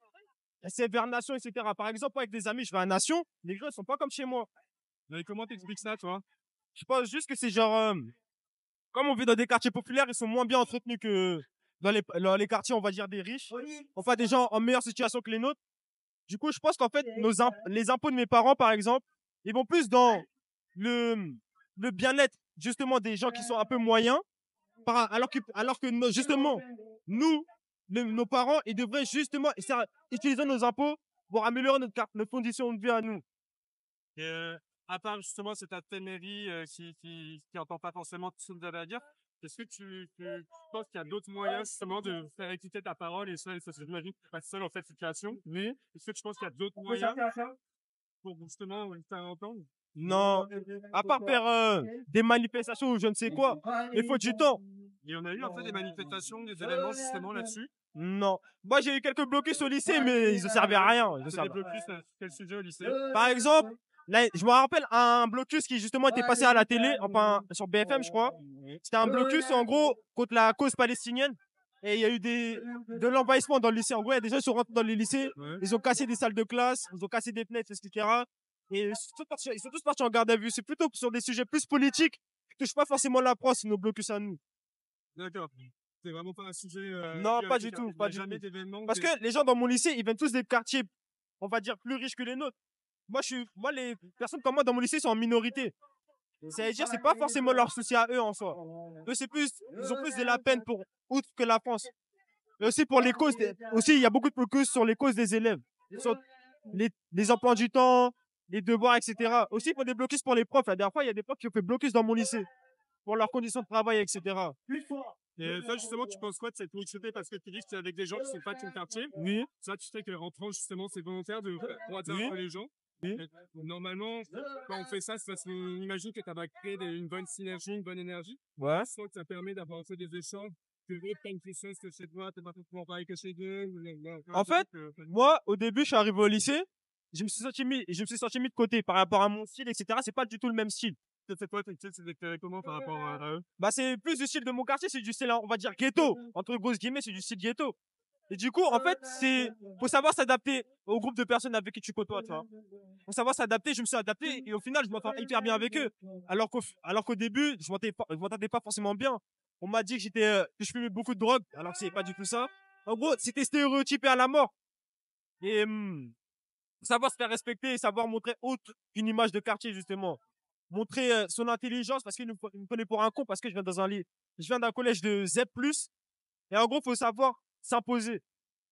C'est vers Nation, etc. Par exemple, avec des amis, je vais à Nation. Les rues, elles sont pas comme chez moi. Mais comment t'expliques ça, toi? Je pense juste que c'est genre, comme on vit dans des quartiers populaires, ils sont moins bien entretenus que dans les quartiers, on va dire, des riches. Enfin, des gens en meilleure situation que les nôtres. Du coup, je pense qu'en fait, les impôts de mes parents, par exemple, ils vont plus dans le bien-être, justement, des gens qui sont un peu moyens. Alors que justement, nous, nos parents, ils devraient justement utiliser nos impôts pour améliorer notre condition de vie à nous. Et à part justement cet aspect mairie qui entend pas forcément tout ce que vous avez à dire, est-ce que tu penses qu'il y a d'autres moyens justement de faire écouter ta parole et ça j'imagine que tu n'es pas seul en cette situation? Oui. Est-ce que tu penses qu'il y a d'autres moyens pour justement faire entendre? Non, à part faire des manifestations ou je ne sais quoi, il faut du temps. Et on a eu un peu des manifestations, des événements justement là-dessus? Non. Moi, j'ai eu quelques blocus au lycée, mais ils ne servaient à rien. Des blocus à quel sujet au lycée? Par exemple, là, je me rappelle un blocus qui justement était passé à la télé, enfin sur BFM, je crois. C'était un blocus en gros contre la cause palestinienne. Et il y a eu de l'envahissement dans le lycée. En gros, il y a des gens qui sont rentrés dans les lycées, ils ont cassé des salles de classe, ils ont cassé des fenêtres, etc. Et ils sont tous partis en garde à vue. C'est plutôt sur des sujets plus politiques qui touchent pas forcément la France, nos blocus à nous. D'accord. C'est vraiment pas un sujet. Non, pas du tout, pas du tout. Parce que les gens dans mon lycée, ils viennent tous des quartiers, on va dire, plus riches que les nôtres. Moi, les personnes comme moi dans mon lycée sont en minorité. C'est-à-dire, c'est pas forcément leur souci à eux en soi. Eux, ils ont plus de la peine pour outre que la France. Mais aussi pour les causes, aussi, il y a beaucoup de causes sur les causes des élèves. Sur les emplois du temps, les devoirs, etc. Aussi pour des blocus pour les profs. La dernière fois, il y a des profs qui ont fait blocus dans mon lycée. Pour leurs conditions de travail, etc. Et ça, justement, tu penses quoi de cette mixité? Parce que tu dis que c'est avec des gens qui sont pas de ton quartier. Oui. Ça, tu sais qu'en France, justement, c'est volontaire de croiser Oui. entre les gens. Oui. Et normalement, quand on fait ça, c'est parce qu'on imagine que ça va créer une bonne synergie, une bonne énergie. Ouais. Je que ça permet d'avoir fait des échanges. Que eux prennent quelque chose que chez toi, t'es pas forcément pareil que chez eux. En fait, moi, au début, je suis arrivé au lycée, je me suis senti mis de côté par rapport à mon style, etc. C'est pas du tout le même style. C'est quoi, c'est comment par rapport à eux? Bah, c'est plus du style de mon quartier, c'est du style, on va dire, ghetto. Entre grosses guillemets, c'est du style ghetto. Et du coup, en fait, faut savoir s'adapter au groupe de personnes avec qui tu côtoies, tu vois. Faut savoir s'adapter, je me suis adapté et au final, je m'entends hyper bien avec eux. Alors qu'au début, je m'entendais pas forcément bien. On m'a dit que que je fumais beaucoup de drogue, alors que c'est pas du tout ça. En gros, c'était stéréotypé à la mort. Et savoir se faire respecter et savoir montrer autre qu'une image de quartier, justement. Montrer son intelligence parce qu'il me prenait pour un con parce que je viens d'un collège de Z+. Et en gros, il faut savoir s'imposer.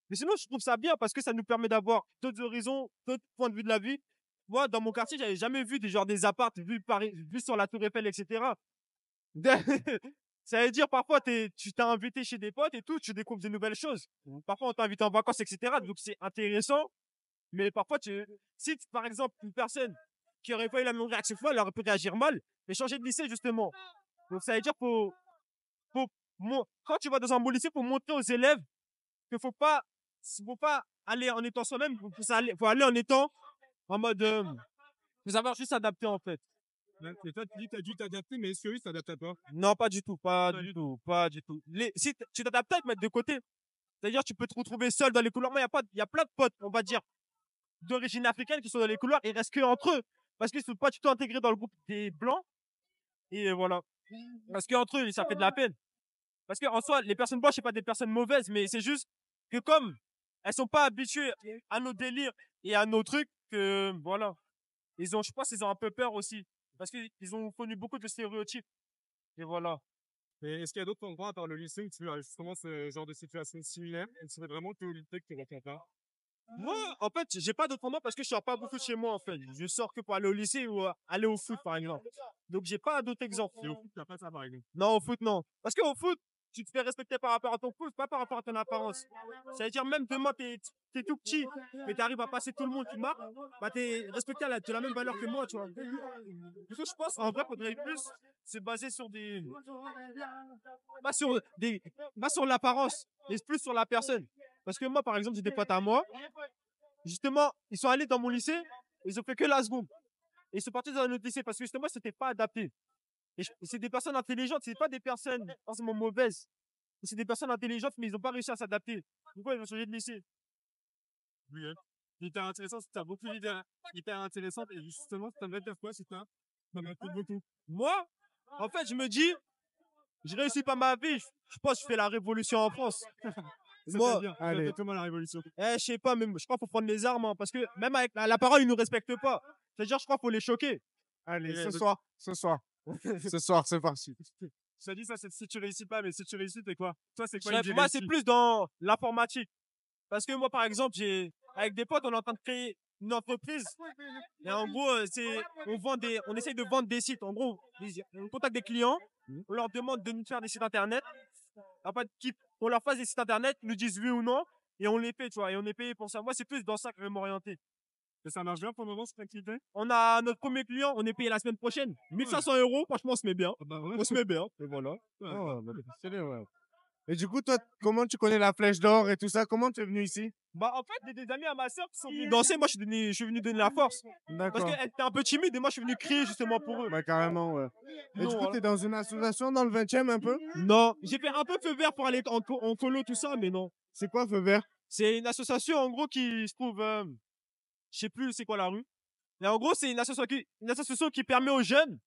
Mais sinon, je trouve ça bien parce que ça nous permet d'avoir d'autres horizons, d'autres points de vue de la vie. Moi, dans mon quartier, j'avais jamais vu des apparts vus sur la Tour Eiffel, etc. Ça veut dire, parfois, tu t'es invité chez des potes et tout, tu découvres de nouvelles choses. Parfois, on t'a invité en vacances, etc. Donc, c'est intéressant. Mais parfois, si, par exemple, une personne qui aurait pas eu la même réaction que moi, elle aurait pu réagir mal, mais changer de lycée, justement. Donc, ça veut dire quand tu vas dans un bon lycée, il faut montrer aux élèves qu'il faut pas aller en étant soi-même, faut aller en étant en mode, faut savoir juste s'adapter, en fait. Et toi, tu dis que tu as dû t'adapter, mais est-ce que oui, ça t'adapte pas? Non, pas du tout, pas du tout. Si tu t'adaptes à te mettre de côté, c'est-à-dire tu peux te retrouver seul dans les couloirs. Moi, il y a plein de potes, on va dire, d'origine africaine qui sont dans les couloirs et restent que entre eux. Parce qu'ils ne sont pas du tout intégrés dans le groupe des blancs. Et voilà. Parce qu'entre eux, ça fait de la peine. Parce qu'en soi, les personnes blanches, c'est pas des personnes mauvaises, mais c'est juste que comme elles sont pas habituées à nos délires et à nos trucs, que voilà. Je pense qu'ils ont un peu peur aussi. Parce qu'ils ont connu beaucoup de stéréotypes. Et voilà. Et est-ce qu'il y a d'autres endroits à part le lycée où tu as justement ce genre de situation similaire? Et c'est vraiment que le lycée que tu retiens pas? Moi, en fait, j'ai pas d'autres endroits parce que je sors pas beaucoup de chez moi, en fait. Je sors que pour aller au lycée ou aller au foot, par exemple. Donc, j'ai pas d'autres exemples. Et au foot, t'as pas ça, par exemple? Non, au foot, non. Parce qu'au foot, tu te fais respecter par rapport à ton foot, pas par rapport à ton apparence. Ça veut dire, même demain, t'es tout petit, mais t'arrives à passer tout le monde, tu marques, bah, t'es respecté de la même valeur que moi, tu vois. Du coup, je pense, en vrai, faudrait plus se baser sur pas sur l'apparence, mais plus sur la personne. Parce que moi, par exemple, j'ai des potes à moi, justement, ils sont allés dans mon lycée, ils ont fait que la seconde. Et ils sont partis dans un autre lycée parce que justement, c'était pas adapté. Et c'est des personnes intelligentes, c'est pas des personnes forcément mauvaises. C'est des personnes intelligentes, mais ils n'ont pas réussi à s'adapter. Pourquoi ils vont changer de lycée? Oui, hyper intéressant, t'as beaucoup d'idées hyper intéressantes. Et justement, ça va faire quoi, c'est ça? Ça m'a fait beaucoup. Moi, en fait, je me dis, je réussis pas ma vie. Je pense que je fais la révolution en France. Moi, allez. Comment la révolution? Je sais pas, mais je crois qu'il faut prendre les armes, hein, parce que même avec la parole, ils nous respectent pas. C'est-à-dire, je crois qu'il faut les choquer. Allez, ce soir, ce soir, c'est parti. Ça dit ça, c'est si tu réussis pas, mais si tu réussis, t'es quoi? Toi, c'est quoi? Moi, c'est plus dans l'informatique. Parce que moi, par exemple, avec des potes, on est en train de créer une entreprise. Et en gros, on essaye de vendre des sites. En gros, on contacte des clients, on leur demande de nous faire des sites internet. Après, on leur fasse des sites internet, ils nous disent oui ou non, et on les paye, tu vois, et on est payé pour ça. Moi, c'est plus dans ça que je vais m'orienter. Et ça marche bien pour le moment, cette activité? On a notre premier client, on est payé la semaine prochaine. 1500 €, franchement, on se met bien. Bah ouais, on se met bien, et voilà. Ouais. Et du coup, toi, comment tu connais la Flèche d'Or et tout ça? Comment tu es venu ici? Bah, en fait, des amis à ma soeur qui sont venus danser, moi, je suis venu donner la force. Parce qu'elle était un peu timide et moi, je suis venu crier justement pour eux. Bah, carrément, ouais. Et du coup, t'es dans une association dans le 20e un peu? Non, j'ai fait un peu feu vert pour aller en colo, tout ça, mais non. C'est quoi feu vert? C'est une association, en gros, qui se trouve, je sais plus c'est quoi la rue. Mais en gros, c'est une association qui permet aux jeunes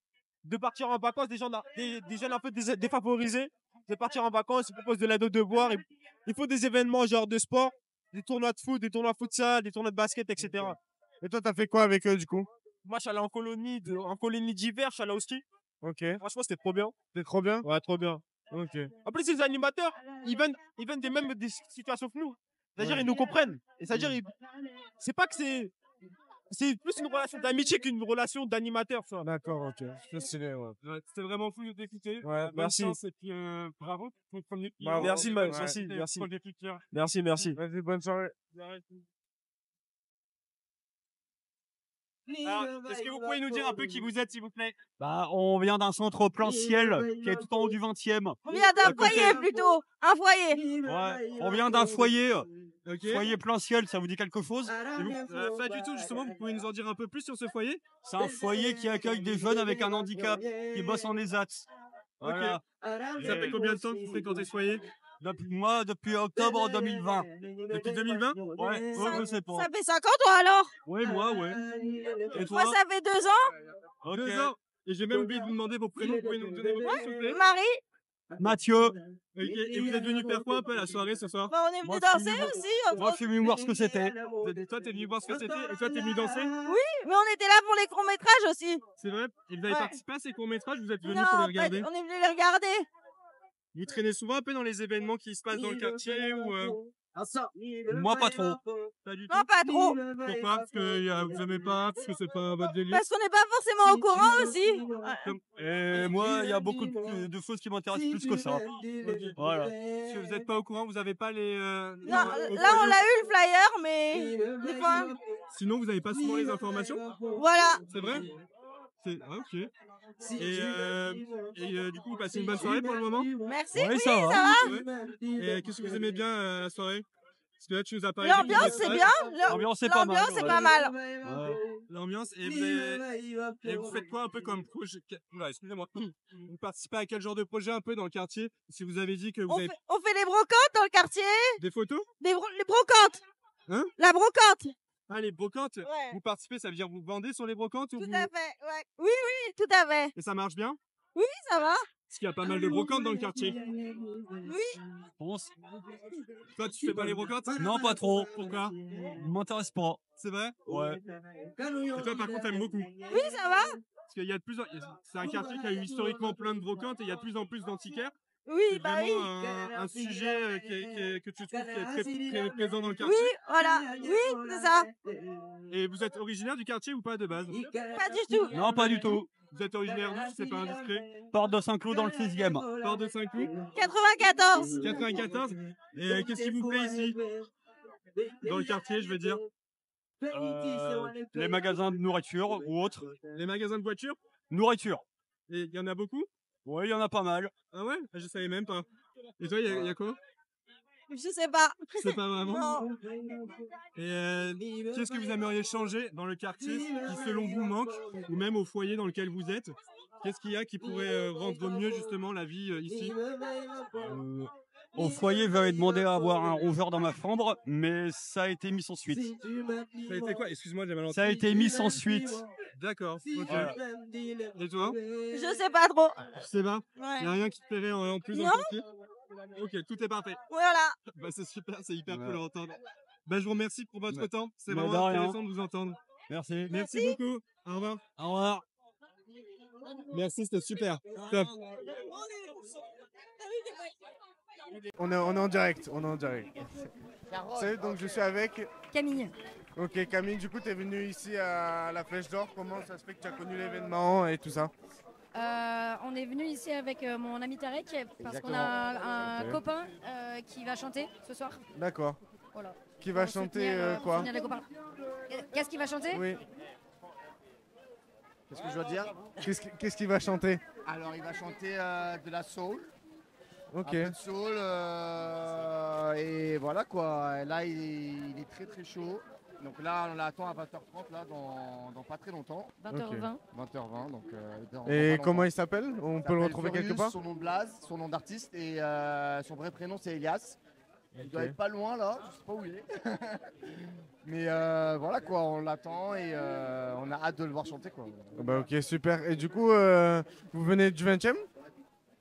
de partir en vacances, des jeunes un peu défavorisés, de partir en vacances, ils proposent de l'aide aux devoirs, il faut des événements genre de sport, des tournois de foot, des tournois futsal, des tournois de basket, etc. Et toi, t'as fait quoi avec eux du coup? Moi, je suis allé en colonie d'hiver, je suis allé au ski. Ok. Franchement, c'était trop bien. C'était trop bien? Ouais, trop bien. Ok. En plus, les animateurs, ils viennent des situations que nous. C'est-à-dire, ils nous comprennent. Et c'est-à-dire, c'est pas que c'est plus une relation d'amitié qu'une relation d'animateur, ça. D'accord, ok. C'est stylé, ouais. C'était vraiment fou d'écouter. Ouais, merci. Et puis, bravo pour le premier. Merci. Merci. Vas-y, bonne soirée. Alors, est-ce que vous pouvez nous dire un peu qui vous êtes, s'il vous plaît? Bah, on vient d'un centre plan ciel qui est tout en haut du 20e. On vient d'un foyer plutôt, un foyer. Ouais, on vient d'un foyer. Foyer plein ciel, ça vous dit quelque chose? Pas du tout, justement, vous pouvez nous en dire un peu plus sur ce foyer? C'est un foyer qui accueille des jeunes avec un handicap, qui bossent en ESAT. Voilà. Ok. Ça fait combien de temps que vous fréquentez ce foyer? Depuis octobre 2020. Depuis 2020? Ouais, je sais pas. Ça fait 5 ans toi alors? Ouais, moi, ouais. Et Moi toi? ça fait 2 ans. Ok. 2 ans. Et j'ai même oublié de vous demander vos prénoms. Vous pouvez nous donner vos prénoms, s'il vous plaît? Marie. Mathieu. Et vous êtes venu faire quoi un peu à la soirée ce soir? Bah, on est venu danser aussi. Moi, je suis venu voir ce que c'était. Toi, t'es venu voir ce que c'était et toi, t'es venu danser? Oui, mais on était là pour les courts-métrages aussi. C'est vrai? Et vous avez Ouais. participé à ces courts-métrages? Vous êtes venu Non, pour les pas- regarder? on est venu les regarder. Vous traînez souvent un peu dans les événements qui se passent dans le quartier ou Moi, pas trop. Pas du tout? Non, pas trop. Pourquoi? Parce que vous aimez pas? Parce que c'est pas votre délire? Parce qu'on n'est pas forcément au courant aussi. Et moi, il y a beaucoup de choses qui m'intéressent plus que ça. Voilà. Si vous n'êtes pas au courant, vous n'avez pas les... Non, là, on a eu le flyer, mais des fois... Sinon, vous n'avez pas souvent les informations? Voilà. C'est vrai? Ah, ok. Et du coup, vous passez une bonne soirée pour le moment? Merci, Ouais, oui, ça va. ça va. Ouais. Et qu'est-ce que vous aimez bien à la soirée? Parce que là, tu nous as parlé L'ambiance, c'est bien. L'ambiance, c'est pas mal. L'ambiance, c'est pas mal. Ouais. L'ambiance, et vous faites quoi un peu comme projet? Oula, excusez-moi. Vous participez à quel genre de projet un peu dans le quartier? Si vous avez dit que vous avez... On fait les brocantes dans le quartier. Des photos? Les brocantes. Hein? La brocante. Ah, les brocantes? Ouais. Vous participez, ça veut dire vous vendez sur les brocantes? Tout à fait, ouais. Oui, oui, tout à fait. Et ça marche bien? Oui, ça va. Parce qu'il y a pas mal de brocantes dans le quartier. Oui. Toi, tu fais pas les brocantes? Non, pas trop. Pourquoi? M'intéresse pas. C'est vrai? Ouais. Et toi, par contre, t'aimes beaucoup? Oui, ça va. Parce qu'il y a de plus en... C'est un quartier qui a eu historiquement plein de brocantes et il y a de plus en plus d'antiquaires. Oui, c'est bah vraiment oui. un sujet que tu trouves qui est très présent dans le quartier. Oui, voilà. Oui, c'est ça. Et vous êtes originaire du quartier ou pas de base? Pas du tout. Non, pas du tout. Vous êtes originaire d'où, si c'est pas indiscret? Porte de Saint-Cloud dans le 6e. Porte de Saint-Cloud? 94. 94. Et qu'est-ce qui vous plaît ici? Dans le quartier, je veux dire. Les magasins de nourriture ou autres. Les magasins de voitures? Nourriture. Et il y en a beaucoup? Oui, il y en a pas mal. Ah ouais? Je savais même pas. Et toi, il y a quoi? Je sais pas. Je sais pas vraiment. Non. Et qu'est-ce que vous aimeriez changer dans le quartier qui, selon vous, manque, ou même au foyer dans lequel vous êtes? Qu'est-ce qu'il y a qui pourrait rendre mieux justement la vie ici? Au foyer, j'avais demandé à avoir un rongeur dans ma chambre, mais ça a été mis sans suite. Ça a été quoi? Excuse-moi, j'ai mal entendu. Ça a été mis sans suite. D'accord. Ok. Voilà. Et toi? Je sais pas trop. Je sais pas. Ouais. Il n'y a rien qui te plairait en plus dans Non. le quartier? Ok, tout est parfait. Voilà. Bah, c'est super, c'est hyper cool à entendre. Bah, je vous remercie pour votre temps. C'est Mais vraiment de rien. intéressant de vous entendre. Merci. Merci beaucoup. Au revoir. Au revoir. Merci, c'était super. Top. On est en direct, Salut, donc je suis avec Camille. Ok, Camille, du coup, tu es venue ici à la Flèche d'Or. Comment ça se fait que tu as connu l'événement et tout ça? On est venu ici avec mon ami Tarek parce qu'on a un Ok. copain qui va chanter ce soir. D'accord. Voilà. Qui va Pour chanter soutenir, pour quoi? soutenir les copains. Qu'est-ce qu'il va chanter? Oui. Qu'est-ce que je dois dire? Qu'est-ce qu'il va chanter? Alors, il va chanter de la soul. Ok. Un peu de soul. Et voilà quoi. Là, il est très très chaud. Donc là, on l'attend à 20h30, là, dans pas très longtemps. 20h20. 20h20. Donc, dans Et pas comment longtemps. il s'appelle? On peut le s'appelle retrouver quelque Furious, part? Son nom de blaze, son nom d'artiste et son vrai prénom c'est Elias. Il doit Ok. être pas loin là, je sais pas où il est. Mais voilà quoi, on l'attend et on a hâte de le voir chanter quoi. Bah ok, super. Et du coup, vous venez du 20e?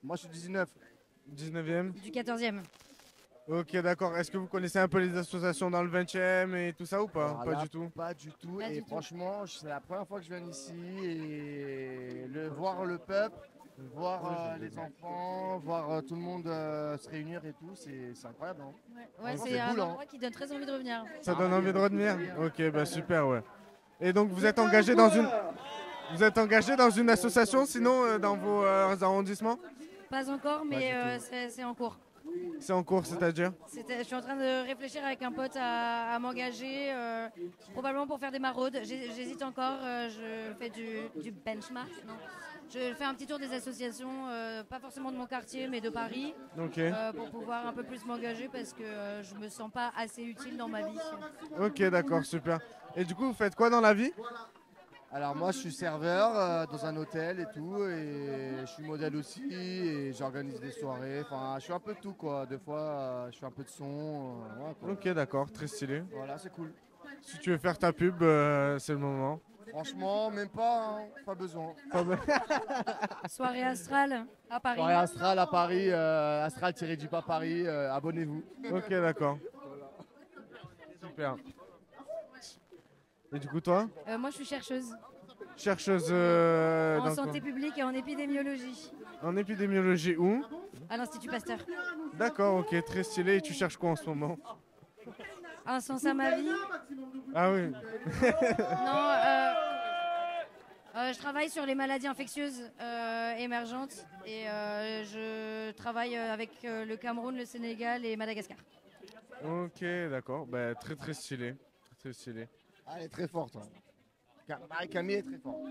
Moi je suis 19. 19e? Du 14e. Ok, d'accord. Est-ce que vous connaissez un peu les associations dans le 20e et tout ça ou pas? Alors Pas là, du tout. Pas du tout. Pas Et du tout. franchement, c'est la première fois que je viens ici et voir le peuple, voir les enfants, voir tout le monde se réunir et tout, c'est incroyable. Hein. Ouais, Franchement, c'est un cool, hein. endroit qui donne très envie de revenir. Ça donne envie de revenir? Ok, bah super, ouais. Et donc vous êtes engagé dans une... Vous êtes engagé dans une association sinon dans vos arrondissements? Pas encore, mais c'est en cours. C'est en cours, c'est-à-dire? Je suis en train de réfléchir avec un pote à m'engager, probablement pour faire des maraudes. J'hésite encore, je fais du benchmark. Non. Je fais un petit tour des associations, pas forcément de mon quartier, mais de Paris, Ok. pour pouvoir un peu plus m'engager parce que je me sens pas assez utile dans ma vie. Ok, d'accord, super. Et du coup, vous faites quoi dans la vie? Alors moi je suis serveur dans un hôtel et tout et je suis modèle aussi et j'organise des soirées, enfin je suis un peu de tout quoi, des fois je fais un peu de son, voilà, quoi. Ok, d'accord, très stylé. Voilà, c'est cool. Si tu veux faire ta pub, c'est le moment. Franchement, même pas, hein, pas besoin. Soirée astrale à Paris. Soirée Astral à Paris, Astral-du-bas Paris, abonnez-vous. Ok, d'accord. Super. Et du coup, toi? Moi, je suis chercheuse Chercheuse en dans santé quoi? publique et en épidémiologie En épidémiologie où? à l'Institut Pasteur. D'accord, ok, très stylé. Et tu cherches quoi en ce moment? Un sens à ma vie. Ah oui. Non, je travaille sur les maladies infectieuses émergentes et je travaille avec le Cameroun, le Sénégal et Madagascar. Ok, d'accord. Bah, très très stylé. Très stylé. Ah, elle est très forte. Marie-Camille est très forte.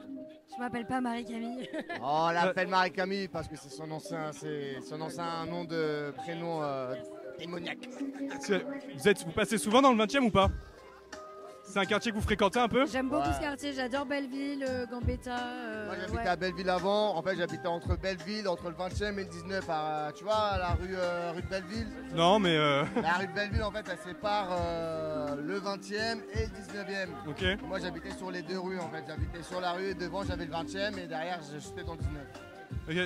Je m'appelle pas Marie-Camille. Oh, on l'appelle Marie-Camille parce que c'est son ancien nom de prénom démoniaque. Vous passez souvent dans le 20e ou pas? C'est un quartier que vous fréquentez un peu? J'aime beaucoup ce quartier, j'adore Belleville, Gambetta. Moi j'habitais ouais. à Belleville avant, en fait j'habitais entre Belleville, entre le 20e et le 19, tu vois la rue de Belleville. Non, mais La rue de Belleville en fait elle sépare le 20e et le 19e. Ok. Moi j'habitais sur les deux rues en fait, j'habitais sur la rue et devant j'avais le 20e et derrière j'étais dans le 19. Ok,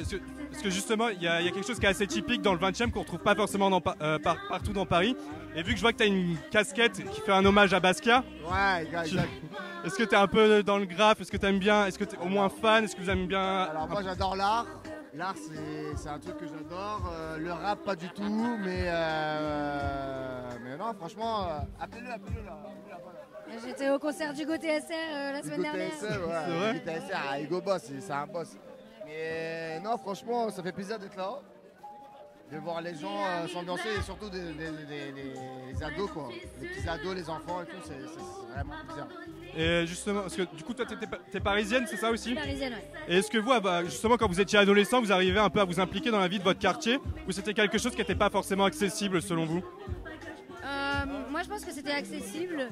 parce que justement, il y a quelque chose qui est assez typique dans le 20e qu'on retrouve pas forcément partout dans Paris. Et vu que je vois que tu as une casquette qui fait un hommage à Basquiat, ouais, exact. Est-ce que tu es un peu dans le graphe? Est-ce que tu aimes bien? Est-ce que tu es au moins fan? Est-ce que vous aimez bien? Alors moi j'adore l'art. L'art c'est un truc que j'adore. Le rap pas du tout, mais non franchement, appelez-le là. J'étais au concert d'Hugo TSR la semaine dernière. TSR, ouais. C'est vrai? Hugo TSR, Hugo Boss, c'est un boss. Mais non franchement ça fait plaisir d'être là. De voir les gens s'ambiancer et surtout les ados quoi. Les petits ados, les enfants et tout, c'est vraiment plaisir. Et justement, parce que du coup toi t'es parisienne, c'est ça aussi? Parisienne, ouais. Et est-ce que vous, justement quand vous étiez adolescent, vous arrivez un peu à vous impliquer dans la vie de votre quartier? Ou c'était quelque chose qui n'était pas forcément accessible selon vous? Moi je pense que c'était accessible.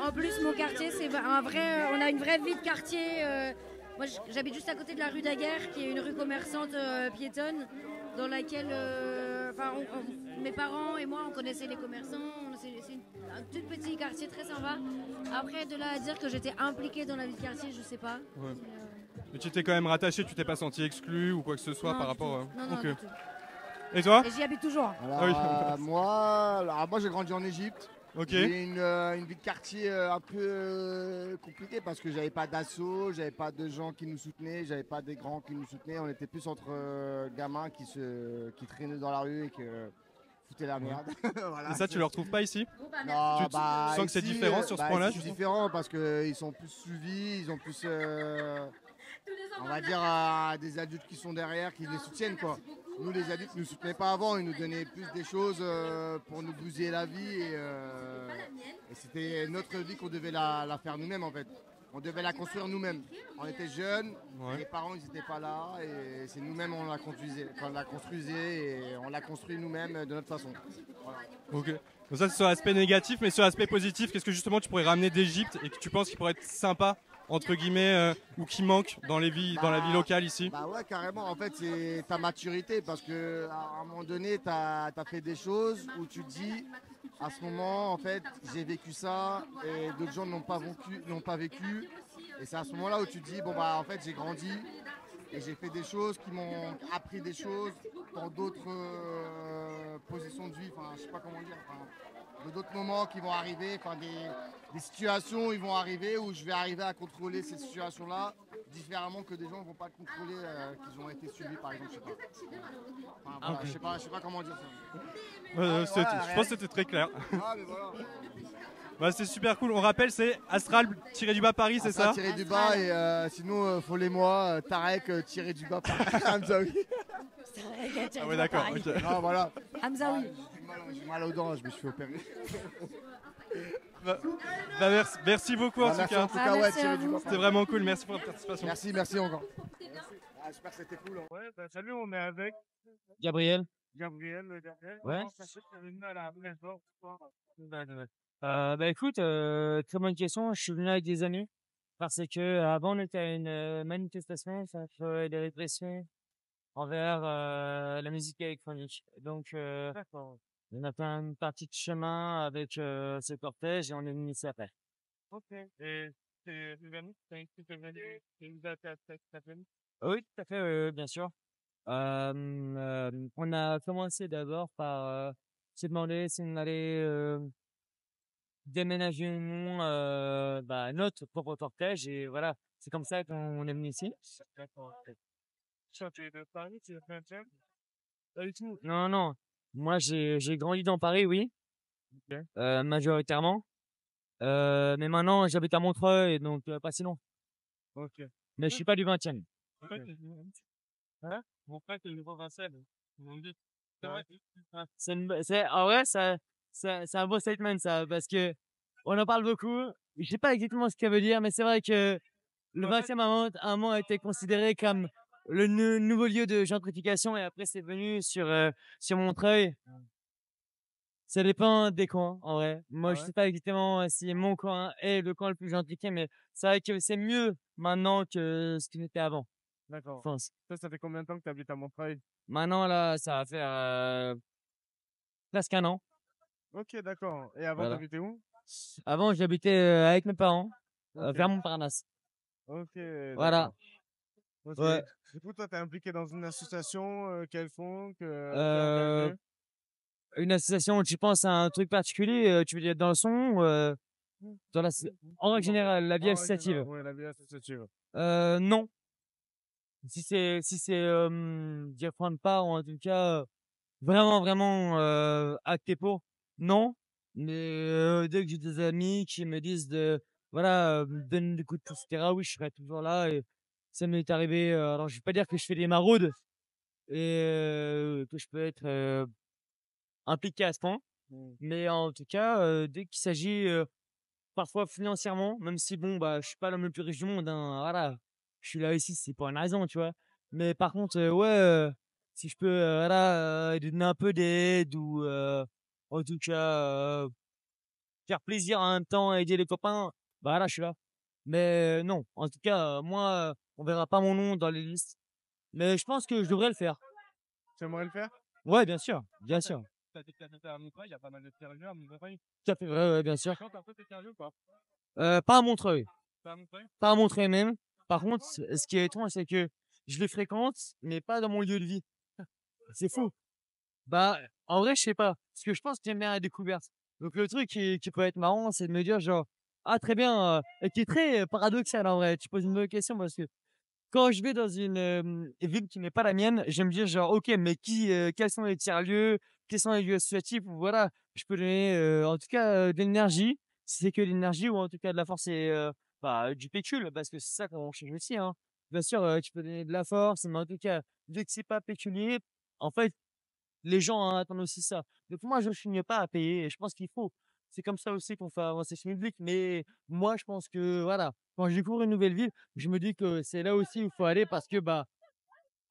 En plus mon quartier c'est un vrai, on a une vraie vie de quartier. Moi j'habite juste à côté de la rue Daguerre qui est une rue commerçante piétonne dans laquelle mes parents et moi on connaissait les commerçants. C'est un tout petit quartier très sympa. Après de là à dire que j'étais impliquée dans la vie de quartier, je sais pas. Ouais. Mais tu t'es quand même rattaché, tu t'es pas senti exclu ou quoi que ce soit Non, par du rapport tout. à... Non, Ok. du tout. Et toi? Et j'y habite toujours. Alors, Ah oui. moi j'ai grandi en Égypte. Ok. J'ai une vie de quartier un peu compliquée parce que j'avais pas d'assaut, j'avais pas de gens qui nous soutenaient, j'avais pas des grands qui nous soutenaient. On était plus entre gamins qui traînaient dans la rue et qui foutaient la merde. Voilà. Et ça, tu le retrouves pas ici? Non, Tu sens que c'est ici, différent sur ce point-là? C'est différent parce qu'ils sont plus suivis, ils ont plus, on va dire, des adultes qui sont derrière, qui les soutiennent quoi. Nous les adultes ne nous soutenaient pas avant, ils nous donnaient plus des choses pour nous bousiller la vie et c'était notre vie qu'on devait la faire nous-mêmes en fait. On devait la construire nous-mêmes. On était jeunes, Ouais. les parents ils n'étaient pas là et c'est nous-mêmes on la construisait et on l'a construit nous-mêmes de notre façon. Voilà. Ok. Donc ça c'est sur l'aspect négatif, mais sur l'aspect positif, qu'est-ce que justement tu pourrais ramener d'Égypte et que tu penses qui pourrait être sympa entre guillemets ou qui manque dans la vie locale ici? Bah ouais carrément, en fait c'est ta maturité parce que à un moment donné tu as fait des choses où tu te dis à ce moment en fait j'ai vécu ça et d'autres gens n'ont pas vécu et c'est à ce moment là où tu te dis bon bah en fait j'ai grandi et j'ai fait des choses qui m'ont appris des choses dans d'autres positions de vie, enfin je sais pas comment dire, d'autres moments qui vont arriver, des situations ils vont arriver où je vais arriver à contrôler ces situations-là différemment que des gens ne vont pas contrôler qu'ils ont été suivis par exemple, je sais pas. Enfin, voilà, Ok. je sais pas comment dire ça. Je pense que c'était très clair. Ah, mais voilà. Bah, c'est super cool. On rappelle, c'est Astral-du-bas Paris, c'est ça? Astral-du-bas et sinon folez-moi Tarek-du-bas Paris. Hamzaoui. Ah ouais d'accord. Ok. Non voilà. Hamzaoui. J'ai mal aux dents, je me suis fait opérer. Bah, merci beaucoup en tout merci cas. en tout cas, ouais, Thierry Dubas. C'était vraiment cool. Merci pour la participation. Merci encore. J'espère que c'était cool. Ouais, bah, salut, on est avec Gabriel. Gabriel, le dernier. Ouais. Comment ça se fait que t'es venu à la presse d'or ce soir? Bah écoute, très bonne question. Je suis venu avec des amis parce que avant on était à une manifestation contre les répressions envers la musique électronique. Donc on a fait une partie de chemin avec ce cortège et on est venu ici après. Ok. Et Oui, tout à fait, bien sûr. On a commencé d'abord par se demander si on allait déménager ou non notre propre cortège et voilà, c'est comme ça qu'on est venu ici. De Paris, tu es pas du tout. Non, non. Moi, j'ai grandi dans Paris, oui, majoritairement. Mais maintenant, j'habite à Montreuil, donc pas si loin. Ok. Mais je suis pas du 20e. Hein? Mon frère, c'est le nouveau Vincent. Ils m'ont dit. C'est vrai. En vrai, c'est un beau statement, ça, parce que on en parle beaucoup. Je sais pas exactement ce que ça veut dire, mais c'est vrai que le 20e à un moment a été considéré comme le nouveau lieu de gentrification et après c'est venu sur Montreuil. Ça dépend des coins, en vrai. Moi, je sais pas exactement si mon coin est le coin le plus gentrifié, mais c'est vrai que c'est mieux maintenant que ce que c'était avant. D'accord. Je pense. Ça fait combien de temps que tu habites à Montreuil? Maintenant, là, ça va faire presque un an. Ok, d'accord. Et avant, Voilà. t'habitais où? Avant, j'habitais avec mes parents, Ok. vers Montparnasse. Ok, Voilà. d'accord. Ok. Ouais. Du coup, toi, t'es impliqué dans une association, quelle font, qui est Euh, engagée? une association, tu penses à un truc particulier, tu veux dire dans le son ou dans la, en règle générale, la vie associative? Ouais, la vie associative. Non. Si c'est d'y prendre part, ou en tout cas, vraiment acté pour, non. Mais dès que j'ai des amis qui me disent voilà, me donner des coups de pouce, etc., oui, je serai toujours là. Et ça m'est arrivé, alors je vais pas dire que je fais des maraudes et que je peux être impliqué à ce point. Mais en tout cas, dès qu'il s'agit parfois financièrement, même si bon, bah, je suis pas l'homme le plus riche du monde, hein, voilà. Je suis là ici, c'est pour une raison, tu vois. Mais par contre, ouais, si je peux, voilà, donner un peu d'aide ou, en tout cas, faire plaisir en même temps, aider les copains, bah là, je suis là. Mais non, en tout cas, moi, on verra pas mon nom dans les listes. Mais je pense que je devrais le faire. Tu aimerais le faire? Ouais, bien sûr, bien sûr. T'as été placé à Montreuil, il y a pas mal de sérieux à Montreuil. Tout à fait vrai, ouais, bien sûr. Tu chantes un peu tes sérieux ou pas? Pas à Montreuil. Pas à Montreuil? Pas à Montreuil même. Par contre, ce qui est étrange, c'est que je les fréquente, mais pas dans mon lieu de vie. C'est fou. Bah, en vrai, je sais pas. Parce que je pense que j'aime bien la découverte. Donc, le truc qui peut être marrant, c'est de me dire, genre, ah, très bien, et qui est très paradoxal, en vrai. Tu poses une bonne question parce que quand je vais dans une ville qui n'est pas la mienne, j'aime dire, genre, ok, mais quels sont les tiers-lieux, quels sont les lieux associatifs, où, voilà, je peux donner, en tout cas, de l'énergie, si c'est que de l'énergie, ou en tout cas de la force et du pécule, parce que c'est ça qu'on cherche aussi, hein. Bien sûr, tu peux donner de la force, mais en tout cas, vu que c'est pas pécunier, en fait, les gens attendent aussi ça. Donc moi, je ne chigne pas à payer et je pense qu'il faut. C'est comme ça aussi qu'on fait avancer ce public. Mais moi, je pense que, voilà, quand je découvre une nouvelle ville, je me dis que c'est là aussi où il faut aller parce que, bah,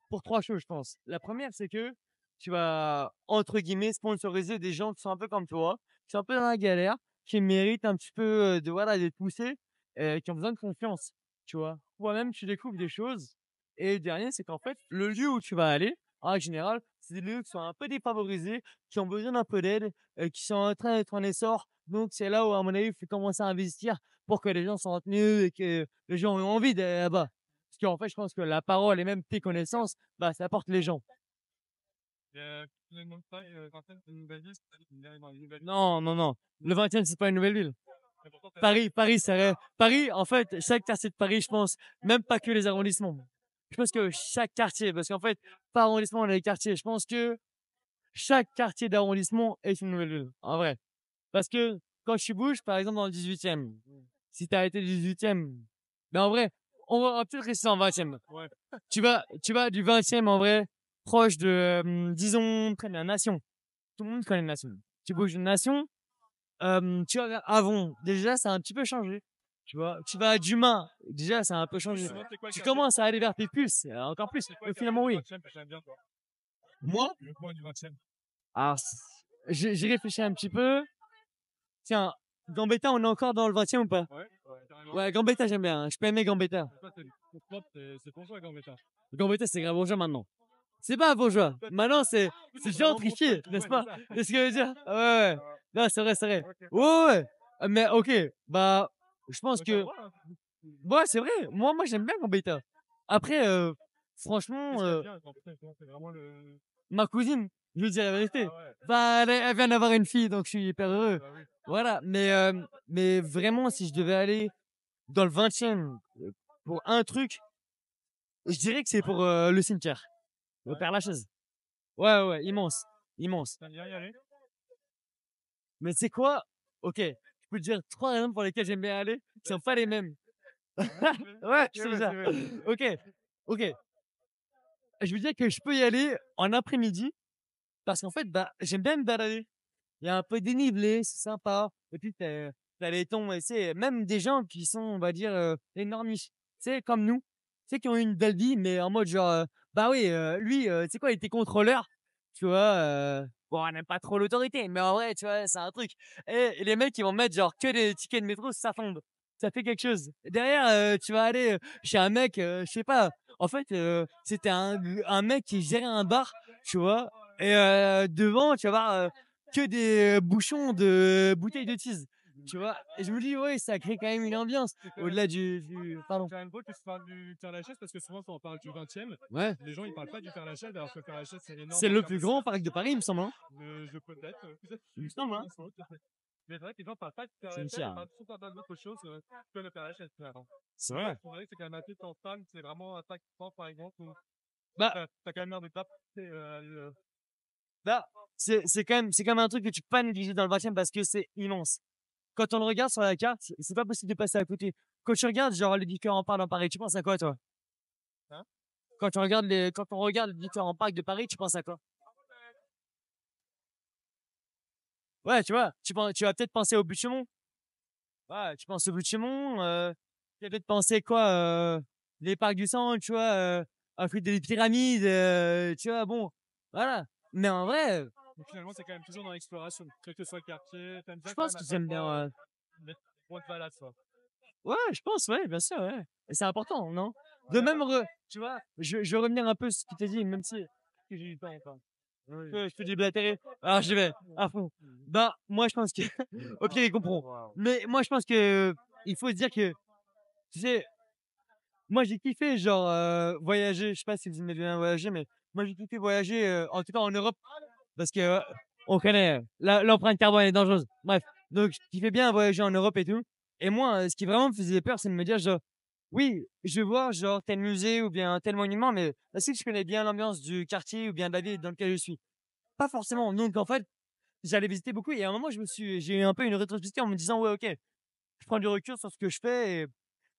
pour 3 choses, je pense. La première, c'est que tu vas, entre guillemets, sponsoriser des gens qui sont un peu comme toi, qui sont un peu dans la galère, qui méritent un petit peu voilà, d'être poussés, qui ont besoin de confiance, tu vois. Toi-même, tu découvres des choses. Et le dernier, c'est qu'en fait, le lieu où tu vas aller, en général, c'est des lieux qui sont un peu défavorisés, qui ont besoin d'un peu d'aide, qui sont en train d'être en essor. Donc, c'est là où, à mon avis, il faut commencer à investir pour que les gens soient retenus et que les gens aient envie d'aller là-bas. Parce qu'en fait, je pense que la parole et même tes connaissances, bah, ça apporte les gens. Non, non, non. Le 20e, c'est pas une nouvelle ville. Paris, en fait, chaque quartier de Paris, je pense, même pas que les arrondissements. Je pense que chaque quartier, parce qu'en fait, par arrondissement, on a les quartiers. Je pense que chaque quartier d'arrondissement est une nouvelle ville, en vrai. Parce que quand tu bouges, par exemple, dans le 18e, si t'as été 18e, mais en vrai, on va peut-être rester en 20e. Ouais. Tu vas du 20e, en vrai, proche de, disons, près de la Nation. Tout le monde connaît la Nation. Tu bouges d'une Nation, tu vas vers Avon. Déjà, ça a un petit peu changé. Tu vois, tu vas à Dumas. Déjà, ça a un peu changé. Tu commences à aller vers Pépus, encore plus. Finalement, oui. Moi? Alors, j'ai réfléchi un petit peu. Tiens, Gambetta, on est encore dans le 20e ou pas? Ouais, Gambetta, j'aime bien. Je peux aimer Gambetta. C'est pour toi, Gambetta. Gambetta, c'est Gravois maintenant. C'est pas Bourgeois. Maintenant, c'est gentrifié, n'est-ce pas? C'est ce que je veux dire? Ouais. Non, c'est vrai. Ouais. Mais ok, bah, Je pense que. Ouais, c'est vrai. Moi, j'aime bien Gambetta. Après, franchement, C'est vraiment le. ma cousine, je lui dis la vérité. Bah, elle vient d'avoir une fille, donc je suis hyper heureux. Voilà. Mais vraiment, si je devais aller dans le 20e pour un truc, je dirais que c'est pour le cimetière. Le Père Lachaise. Ouais, immense. Immense. T'aimes bien y aller? Mais tu sais quoi? Ok, je peux te dire 3 raisons pour lesquelles j'aime bien aller, qui sont pas les mêmes. Ouais, je sais ça. Ok. Je veux dire que je peux y aller en après-midi parce qu'en fait, bah, j'aime bien me balader. Il y a un peu dénivelé, c'est sympa. Et puis, t'as les tons, et c'est même des gens qui sont, on va dire, les normiches. Tu sais, comme nous. Tu sais, qui ont eu une belle vie, mais en mode genre, bah oui, lui, tu sais quoi, il était contrôleur. Tu vois, bon, on n'aime pas trop l'autorité, mais en vrai, tu vois, c'est un truc. Et les mecs, ils vont mettre genre que des tickets de métro, ça tombe. Ça fait quelque chose. Derrière, tu vas aller chez un mec, je sais pas. En fait, c'était un mec qui gérait un bar, tu vois. Et devant, tu vas voir que des bouchons de bouteilles de tease. Tu vois. Et je me dis, ouais, ça crée quand même une ambiance. Au-delà Pardon. C'est quand même beau que tu parles du Père Lachaise parce que souvent, quand on parle du 20e, Ouais. les gens ils parlent pas du Père Lachaise alors que le Père Lachaise c'est énorme. C'est le plus grand parc de Paris, il me semble. Hein. Je peut-être. Il me semble, hein. Mais c'est vrai que les gens parlent pas du Père Lachaise, ils parlent tout plein d'autres choses que le Père Lachaise. C'est vrai. C'est vrai que c'est quand même un peu en femme, c'est vraiment un sac par exemple. Bah. T'as quand même l'air de taper. Bah, c'est quand même un truc que tu peux pas négliger dans le 20e parce que c'est immense. Quand on le regarde sur la carte, c'est pas possible de passer à côté. Quand tu regardes, genre, les différents parcs dans Paris, tu penses à quoi, toi? Hein? Quand on regarde les différents parcs de Paris, tu penses à quoi? Ouais, tu vois, tu vas peut-être penser au Butte-Chaumont. Ouais, tu penses au Butte-Chaumont, tu vas peut-être penser quoi, les parcs du sang, tu vois, un truc des pyramides, tu vois, bon, voilà. Mais en vrai, Mais finalement, c'est quand même toujours dans l'exploration. Quel que soit le quartier, t'aimes bien. je pense que j'aime bien. On te balade, quoi. Ouais, je pense, ouais, bien sûr, ouais. Et c'est important, non? De même, tu vois, je vais revenir un peu sur ce que tu t'as dit, même si que j'ai eu pas encore. Je peux déblatérer. Alors, je vais à fond. Bah, moi, je pense que, au pire, ils comprendront. Mais moi, je pense que, il faut se dire que, tu sais, moi, j'ai kiffé, genre, voyager. Je sais pas si vous aimez bien voyager, mais moi, j'ai kiffé voyager, en tout cas en Europe, parce que, on connaît, l'empreinte carbone est dangereuse. Bref. Donc, je kiffais bien voyager en Europe et tout. Et moi, ce qui vraiment me faisait peur, c'est de me dire, genre, oui, je vais voir, genre, tel musée ou bien tel monument, mais est-ce que je connais bien l'ambiance du quartier ou bien de la ville dans laquelle je suis? Pas forcément. Donc, en fait, j'allais visiter beaucoup et à un moment, j'ai eu un peu une rétrospective en me disant, ouais, ok, je prends du recul sur ce que je fais et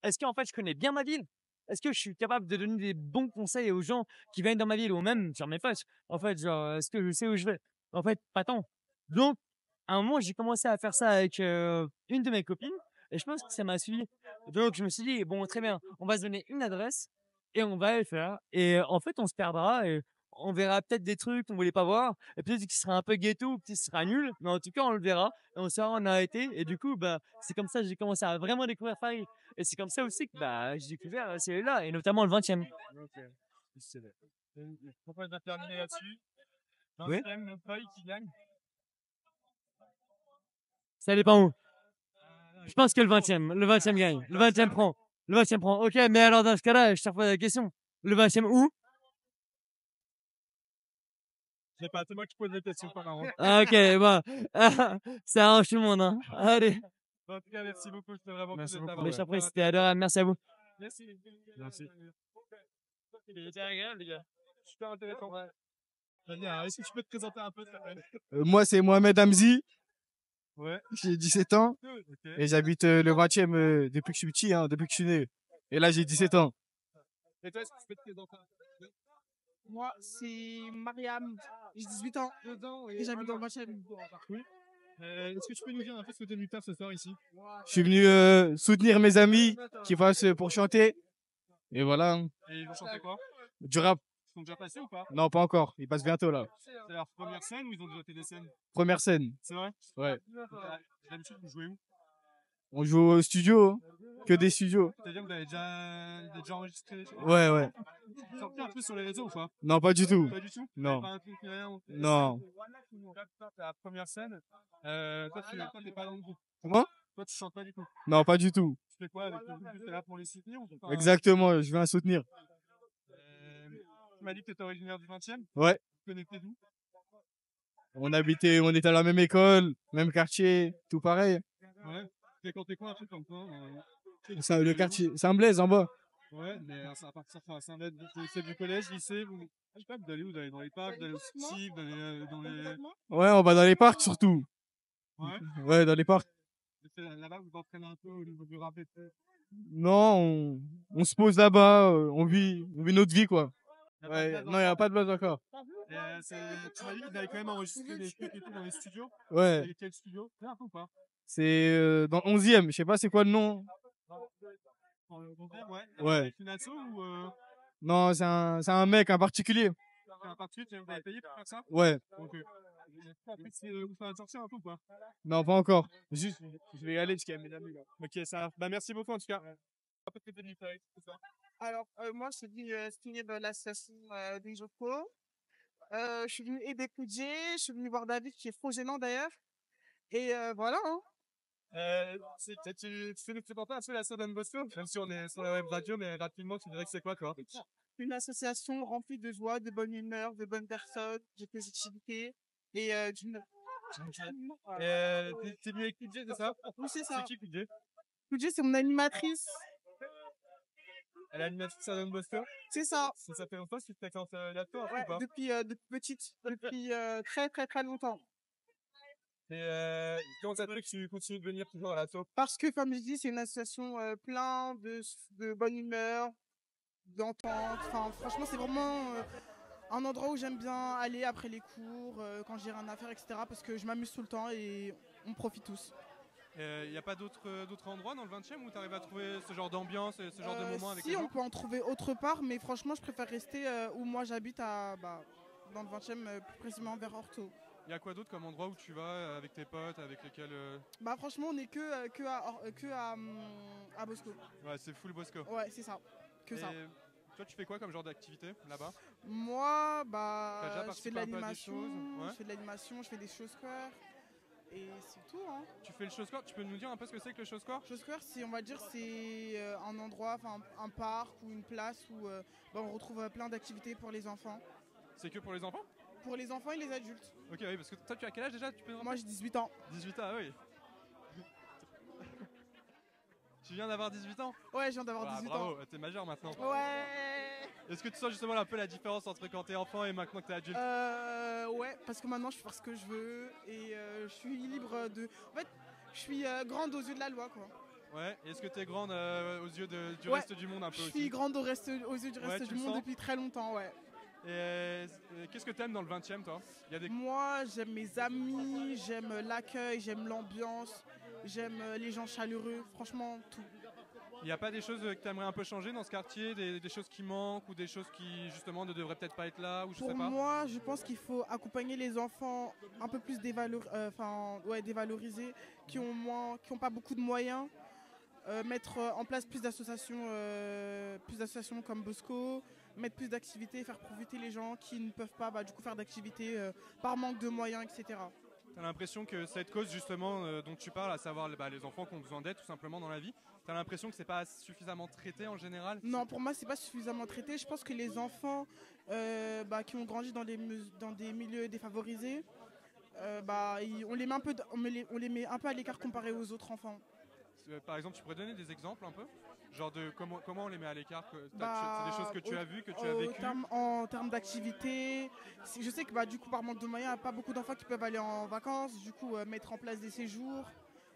est-ce qu'en fait, je connais bien ma ville? Est-ce que je suis capable de donner des bons conseils aux gens qui viennent dans ma ville ou même sur mes potes? En fait, genre, est-ce que je sais où je vais? En fait, pas tant. Donc, à un moment, j'ai commencé à faire ça avec une de mes copines et je pense que ça m'a suivi. Donc, je me suis dit, bon, très bien, on va se donner une adresse et on va le faire. Et en fait, on se perdra et on verra peut-être des trucs qu'on voulait pas voir et peut-être qu'il sera un peu ghetto, peut-être qu'il sera nul, mais en tout cas, on le verra et on saura où on a été. Et du coup, bah, c'est comme ça que j'ai commencé à vraiment découvrir Paris. Et c'est comme ça aussi que bah, j'ai découvert celui-là et notamment le 20e. Ok. C'est vrai. Je propose de terminer là-dessus. Oui. 20e, le feuille qui gagne. Ça dépend où. Je pense que le 20e gagne. Le 20e prend. Le 20e prend. Ok, mais alors dans ce cas-là, je te repose la question. Le 20e où? Je sais pas, c'est moi qui pose les questions par contre. Ah, ok, bah, ça arrange tout le monde, hein. Allez. En tout cas, merci beaucoup, c'était vraiment cool de t'avoir. Mais je t'en prie, c'était adorable. Merci à vous. Merci. Merci. Il était agréable, les gars. Super intéressant. Daniel, est-ce que tu peux te présenter un peu? Moi, c'est Mohamed Hamzi. Ouais. J'ai 17 ans. Ok. Et j'habite le 20e depuis que je suis petit, hein, depuis que je suis né. Et là, j'ai 17 ans. Et toi, est-ce que tu peux te présenter un peu? Moi, c'est Mariam, j'ai 18 ans, et j'habite dans le 20e. Oui. Est-ce que tu peux nous dire un peu ce que tu es venu faire ce soir ici? Je suis venu soutenir mes amis qui passent pour chanter. Et voilà. Et ils vont chanter quoi? Du rap. Ils sont déjà passés ou pas? Non, pas encore. Ils passent bientôt là. C'est leur première scène ou ils ont déjà fait des scènes? Première scène. C'est vrai? Ouais. D'habitude, vous jouez où? On joue au studio. Hein. Que des studios. C'est-à-dire que vous avez déjà enregistré des choses? Ouais, ouais. Sortez un peu sur les réseaux ou pas? Non, pas du tout. Pas du tout? Non. Pas un truc, rien? Non. C'est la première scène. Toi, t'es pas dans le groupe. Moi? Toi, tu chantes pas du tout. Non, pas du tout. Tu fais quoi avec tes groupes? T'es là pour les soutenir ou pas? Exactement, je viens soutenir. Tu m'as dit que tu étais originaire du 20e? Ouais. Tu connais d'où? On était à la même école, même quartier, tout pareil. Ouais. T'es quoi un truc comme toi? Le quartier, c'est un Blaise en bas. Ouais, mais à partir de Saint-Net, c'est du collège, lycée, je sais pas, vous allez où? Vous allez dans les parcs, vous allez au ski, vous allez dans les... Ouais, on va dans les parcs surtout. Ouais. Ouais, dans les parcs. Là-bas, vous entraînez un peu au niveau du rap et tout. Non, on se pose là-bas, on vit notre vie, quoi. Ouais, non, il n'y a pas de base encore. Tu m'as dit que vous avez quand même enregistré des trucs et tout dans les studios. Ouais. Avec quel studio? Là, ou pas? C'est dans le 11e, je sais pas c'est quoi le nom. Dans le 11e, ouais. Ouais. Avec une asso ou Non, c'est un mec, un particulier. c'est un particulier, vous avez payé pour faire ça? Ouais. Ok. Après, vous faites sortir un peu ou pas? Non, pas encore. Juste, je vais y aller parce qu'il y a mes amis là. Ok, ça. Bah, merci beaucoup en tout cas. Un peu de Nicolas, c'est ça. Alors, moi, je suis signé de l'association des Joko. Je suis venu aider Kudje, je suis venu voir David qui est trop gênant d'ailleurs. Et voilà. Hein. Tu fais nous présenter un peu la Sodan Bosco, même si on est sur la web radio, mais rapidement, tu dirais que c'est quoi? Une association remplie de joie, de bonne humeur, de bonnes personnes, de positivité et d'une. T'es venu avec Kudje, c'est ça? Oui, c'est ça. C'est qui Kudje? Kudje, c'est mon animatrice. Elle est animatrice Sodan Bosco? C'est ça. Ça fait longtemps que tu fréquentes là-dedans, Ouais, ou pas? depuis petite, depuis très très très longtemps. Et comment ça fait que tu continues de venir toujours à l'assaut? Parce que, comme je dis, c'est une association plein de bonne humeur, d'entente. Enfin, franchement, c'est vraiment un endroit où j'aime bien aller après les cours, quand j'ai rien à faire, etc. Parce que je m'amuse tout le temps et on profite tous. Il n'y a pas d'autres endroits dans le 20e où tu arrives à trouver ce genre d'ambiance et ce genre de moments avec les Si, gens? on peut en trouver autre part, mais franchement, je préfère rester où moi j'habite, dans le 20e, plus précisément vers Orto. Il y a quoi d'autre comme endroit où tu vas avec tes potes, avec lesquels... Bah franchement, on est que à Bosco. Ouais, c'est full Bosco. Ouais, c'est ça. Que ça. Toi, tu fais quoi comme genre d'activité là-bas? Moi, T'as déjà je fais de participé un peu à des l'animation, choses? Ouais. je fais de l'animation, je fais des show squares. Et c'est tout, hein. Tu fais le show square? Tu peux nous dire un peu ce que c'est que le show square? Show square, on va dire, c'est un endroit, enfin un parc ou une place où on retrouve plein d'activités pour les enfants. C'est que pour les enfants? Pour les enfants et les adultes. Ok, oui, parce que toi, tu as quel âge déjà? Moi, j'ai 18 ans. 18 ans, ah oui. Tu viens d'avoir 18 ans? Ouais, je viens d'avoir 18 ans. Bravo, t'es majeur maintenant. Ouais. Est-ce que tu sens justement un peu la différence entre quand t'es enfant et maintenant que t'es adulte? Ouais, parce que maintenant je peux faire ce que je veux et je suis libre de... En fait, je suis grande aux yeux de la loi, quoi. Ouais, et est-ce que t'es grande aux yeux du Ouais, reste du monde un peu aussi? Je suis grande aux yeux du reste Ouais, du tu le monde sens? depuis très longtemps, ouais. Et qu'est-ce que t'aimes dans le 20e, toi? Moi, j'aime mes amis, j'aime l'accueil, j'aime l'ambiance, j'aime les gens chaleureux, franchement, tout. Il n'y a pas des choses que tu aimerais un peu changer dans ce quartier, des choses qui manquent ou des choses qui justement ne devraient peut-être pas être là ou je Pour sais pas? moi, je pense qu'il faut accompagner les enfants un peu plus dévalorisés, qui ont pas beaucoup de moyens, mettre en place plus d'associations comme Bosco, mettre plus d'activités, faire profiter les gens qui ne peuvent pas du coup faire d'activités par manque de moyens, etc. T'as l'impression que cette cause justement dont tu parles, à savoir les enfants qui ont besoin d'aide tout simplement dans la vie, t'as l'impression que c'est pas suffisamment traité en général? Non, pour moi c'est pas suffisamment traité. Je pense que les enfants qui ont grandi dans des milieux défavorisés, on les met un peu à l'écart comparé aux autres enfants. Par exemple, tu pourrais donner des exemples un peu? Genre de comment on les met à l'écart? C'est des choses que tu as vues, que tu as vécues? En termes d'activité, je sais que du coup par manque de moyens, il n'y a pas beaucoup d'enfants qui peuvent aller en vacances, du coup mettre en place des séjours,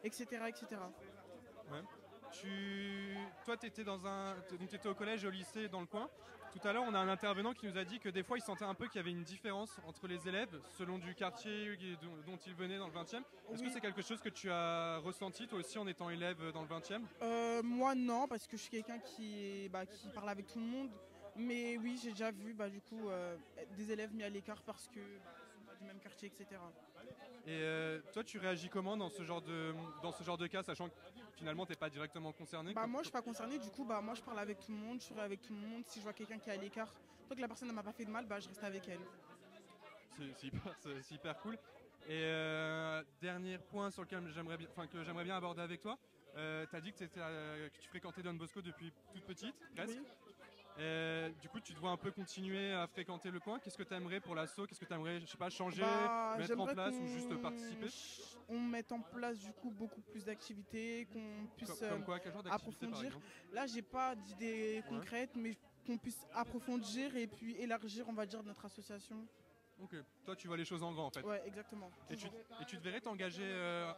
etc. etc. Ouais. Toi, tu étais au collège et au lycée dans le coin. Tout à l'heure, on a un intervenant qui nous a dit que des fois, il sentait un peu qu'il y avait une différence entre les élèves selon du quartier dont ils venaient dans le 20e. Est-ce que c'est quelque chose que tu as ressenti toi aussi en étant élève dans le 20e? Moi, non, parce que je suis quelqu'un qui parle avec tout le monde. Mais oui, j'ai déjà vu du coup des élèves mis à l'écart parce que sont pas du même quartier, etc. Et toi, tu réagis comment dans ce genre de cas, sachant que finalement, t'es pas directement concerné? Moi, je suis pas concerné. Du coup, moi, je parle avec tout le monde, je serai avec tout le monde. Si je vois quelqu'un qui est à l'écart, tant que la personne ne m'a pas fait de mal, je reste avec elle. C'est hyper cool. Et dernier point sur lequel que j'aimerais bien aborder avec toi. Tu as dit que tu fréquentais Don Bosco depuis toute petite, presque. Du coup, tu dois un peu continuer à fréquenter le coin. Qu'est-ce que tu aimerais pour l'asso? Qu'est-ce que tu aimerais, je sais pas, changer, mettre en j'aimerais place ou juste participer? On mette en place du coup beaucoup plus d'activités, qu'on puisse Comme quoi, quel genre d'activité, par approfondir. exemple? Là, j'ai pas d'idées concrètes, mais qu'on puisse approfondir et puis élargir, on va dire, notre association. Ok, toi tu vois les choses en grand en fait. Ouais, exactement. Et tu te verrais t'engager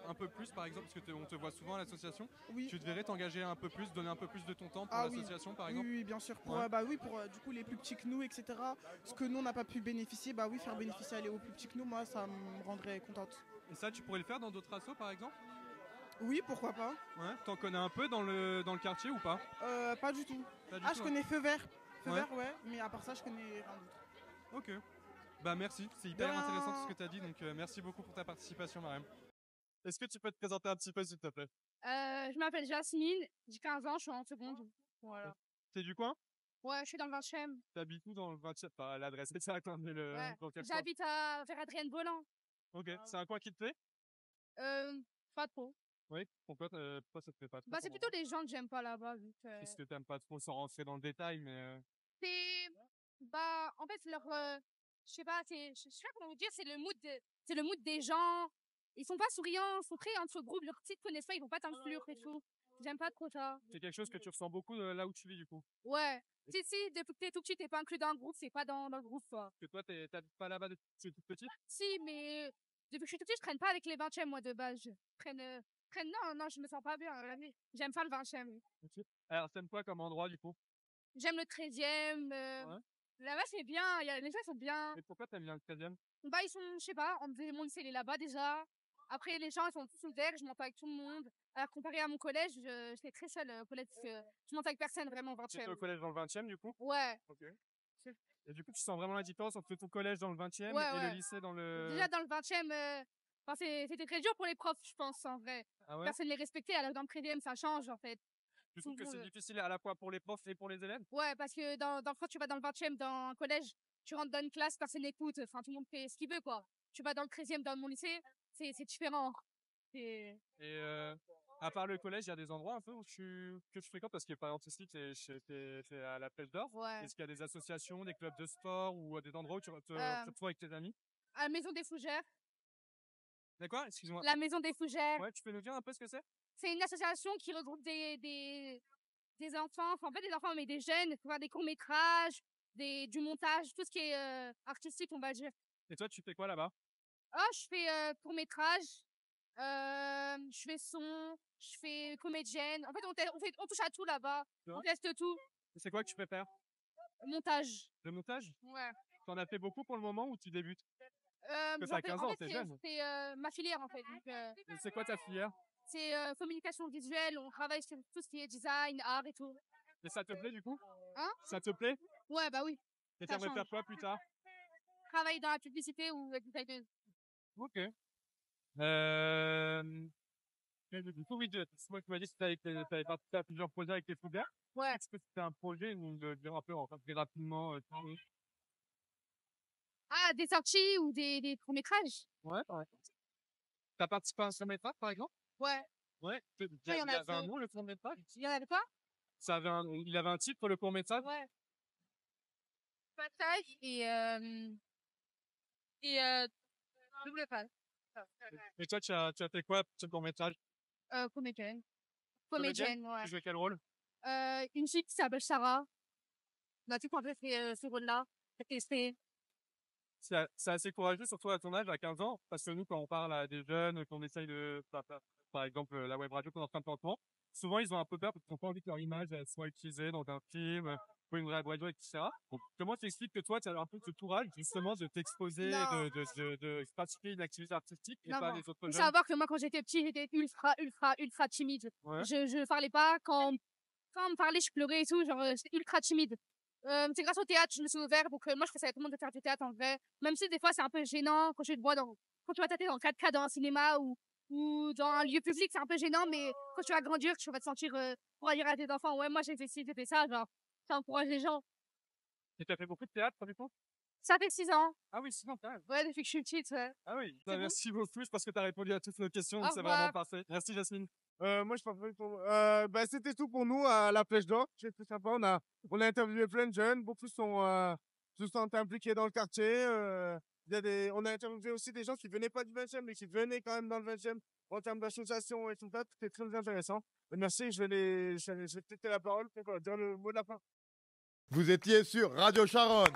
un peu plus par exemple, parce que on te voit souvent à l'association. Oui. Tu te verrais t'engager un peu plus, donner un peu plus de ton temps pour Oui. l'association par Oui, exemple? oui, bien sûr. Pour, Ouais. pour du coup les plus petits que nous, etc. Ce que nous on n'a pas pu bénéficier, faire bénéficier les plus petits que nous, moi ça me rendrait contente. Et ça tu pourrais le faire dans d'autres assos par exemple? Oui, pourquoi pas. Ouais. T'en connais un peu dans le quartier ou pas? Pas du tout. Pas du Je tout, hein. connais Feu Vert. Feu Ouais. Vert, ouais, mais à part ça, je connais rien d'autre. Ok. Bah merci, c'est hyper De rien. intéressant tout ce que tu as dit, donc merci beaucoup pour ta participation Mariam. Est-ce que tu peux te présenter un petit peu s'il te plaît? Je m'appelle Jasmine, j'ai 15 ans, je suis en seconde. Voilà. T'es du coin? Ouais, je suis dans le 20e. T'habites où dans le 20e? Pas l'adresse exacte, hein, mais Ouais. dans quel coin? J'habite vers Adrienne Bolland. Ok, c'est un coin qui te plaît? Pas trop. Oui, pourquoi ça te plaît pas trop? Bah, c'est plutôt les gens que j'aime pas là-bas. Qu'est-ce que t'aimes pas trop sans rentrer dans le détail, mais C'est. Bah, en fait, je sais pas, je sais pas comment vous dire, c'est le mood des gens. Ils sont pas souriants, ils sont très entre groupe, leurs petites connaissent pas, ils vont pas t'inclure et tout. J'aime pas trop ça. c'est quelque chose que tu ressens beaucoup là où tu vis du coup. Ouais. Si, depuis que t'es tout petit, t'es pas inclus dans un groupe, c'est pas dans le groupe, quoi. Parce que toi, t'habites pas là-bas depuis que tu es toute petite? Si, mais depuis que je suis tout petit, je traîne pas avec les 20e, moi, de base. Je traîne, non, je me sens pas bien. J'aime pas le 20e. Ok. Alors, t'aimes quoi comme endroit du coup? J'aime le 13e. Là-bas, c'est bien. Les gens, ils sont bien. Et pourquoi t'aimes bien le 13e? Bah, ils sont, je sais pas, mon lycée, il est là-bas déjà. Après, les gens, ils sont tous ouverts, je monte avec tout le monde. Alors, comparé à mon collège, j'étais très seule au collège, parce que je monte avec personne vraiment au 20e. T'étais au collège dans le 20e du coup? Ouais. Ok. Et du coup, tu sens vraiment la différence entre ton collège dans le 20e Ouais, et ouais. le lycée dans le... Déjà, dans le 20e, c'était très dur pour les profs, je pense, en vrai. Ah ouais? Personne ne les respectait, alors dans le 13e, ça change, en fait. Tu trouves que Tout le c'est monde- difficile à la fois pour les profs et pour les élèves? Ouais, parce que quand tu vas dans le 20e, dans un collège, tu rentres dans une classe, personne n'écoute, enfin, tout le monde fait ce qu'il veut, quoi. Tu vas dans le 13e, dans mon lycée, c'est différent. Et à part le collège, il y a des endroits un peu que tu fréquentes parce que par exemple ici, t'es à la Pêche d'Or. Ouais. Est-ce qu'il y a des associations, des clubs de sport ou des endroits où tu te retrouves avec tes amis? À la Maison des Fougères. D'accord, excuse-moi. La Maison des Fougères. Ouais, tu peux nous dire un peu ce que c'est? C'est une association qui regroupe des enfants, enfin pas des enfants, mais des jeunes, pour faire des courts-métrages, du montage, tout ce qui est artistique, on va dire. Et toi, tu fais quoi là-bas? Ah, je fais court-métrage, je fais son, je fais comédienne. En fait, on touche à tout là-bas. C'est On vrai? teste tout. Et c'est quoi que tu préfères? Montage. Le montage? Ouais. T'en as fait beaucoup pour le moment ou tu débutes? Parce que J'en t'as fais- 15 en ans, fait, t'es jeune. c'est ma filière, en fait. Donc, Et c'est quoi ta filière? c'est communication visuelle, on travaille sur tout ce qui est design, art et tout. Et ça te plaît du coup? Hein? Ça te plaît? Ouais, bah oui. Et Ça t'aimerais change. faire quoi plus tard? Travailler dans la publicité ou être designer. Ok. Mais du coup, oui, moi, tu m'as dit que t'avais participé à plusieurs projets avec les Fougères. Ouais. Est-ce que c'était un projet ou de dire un peu très rapidement? Ah, des sorties ou des courts-métrages? Ouais, par exemple. T'as participé à un court-métrage, par exemple? Ouais. Ouais. Il Ouais, il y en a avait un deux. nom, le court-métrage? Il y en avait pas? Il avait un titre, le court-métrage? Ouais. Passage double page. Et toi, tu as fait quoi, ce court-métrage? Comédienne. Comédienne, ouais. Tu jouais quel rôle? Une fille qui s'appelle Sarah. On a tout fait ce rôle-là. C'est assez courageux, surtout à ton âge, à 15 ans, parce que nous, quand on parle à des jeunes, qu'on essaye par exemple, la web radio qu'on est en train de faire, souvent, ils ont un peu peur parce qu'ils n'ont pas envie que leur image elle soit utilisée dans un film, pour une web radio, etc. Donc, comment tu expliques que toi, tu as un peu ce courage, justement, de t'exposer, Non. de pratiquer une activité artistique et Non, pas non. les autres Faut jeunes? savoir que moi, quand j'étais petit, j'étais ultra timide. Ouais. Je parlais pas. Quand on me parlait, je pleurais et tout. Genre, j'étais ultra timide. C'est grâce au théâtre, je me suis ouverte. Donc, moi, je conseille à tout le monde de faire du théâtre en vrai. Même si des fois, c'est un peu gênant quand tu te vois quand tu vas tâter dans 4K dans un cinéma ou dans un lieu public, c'est un peu gênant. Mais quand tu vas grandir, tu vas te sentir, pour dire à tes enfants, ouais, moi, j'ai fait ci, j'ai fait ça. Genre, ça encourage les gens. Et tu as fait beaucoup de théâtre, du coup? Ça fait 6 ans. Ah oui, sinon, quand même. Ouais, depuis que je suis petite, ouais. Ah oui, C'est merci beaucoup. Je pense que tu as répondu à toutes nos questions. Au C'est revoir. vraiment parfait. Merci, Jasmine. Moi, je parle pour... c'était tout pour nous à la Flèche d'Or. C'était sympa. On a interviewé plein de jeunes. Beaucoup se sont impliqués dans le quartier. On a interviewé aussi des gens qui venaient pas du 20e, mais qui venaient quand même dans le 20e en termes d'association et tout ça. C'était très intéressant. Merci. Je vais te laisser la parole pour dire le mot de la fin. Vous étiez sur Radio Charonne.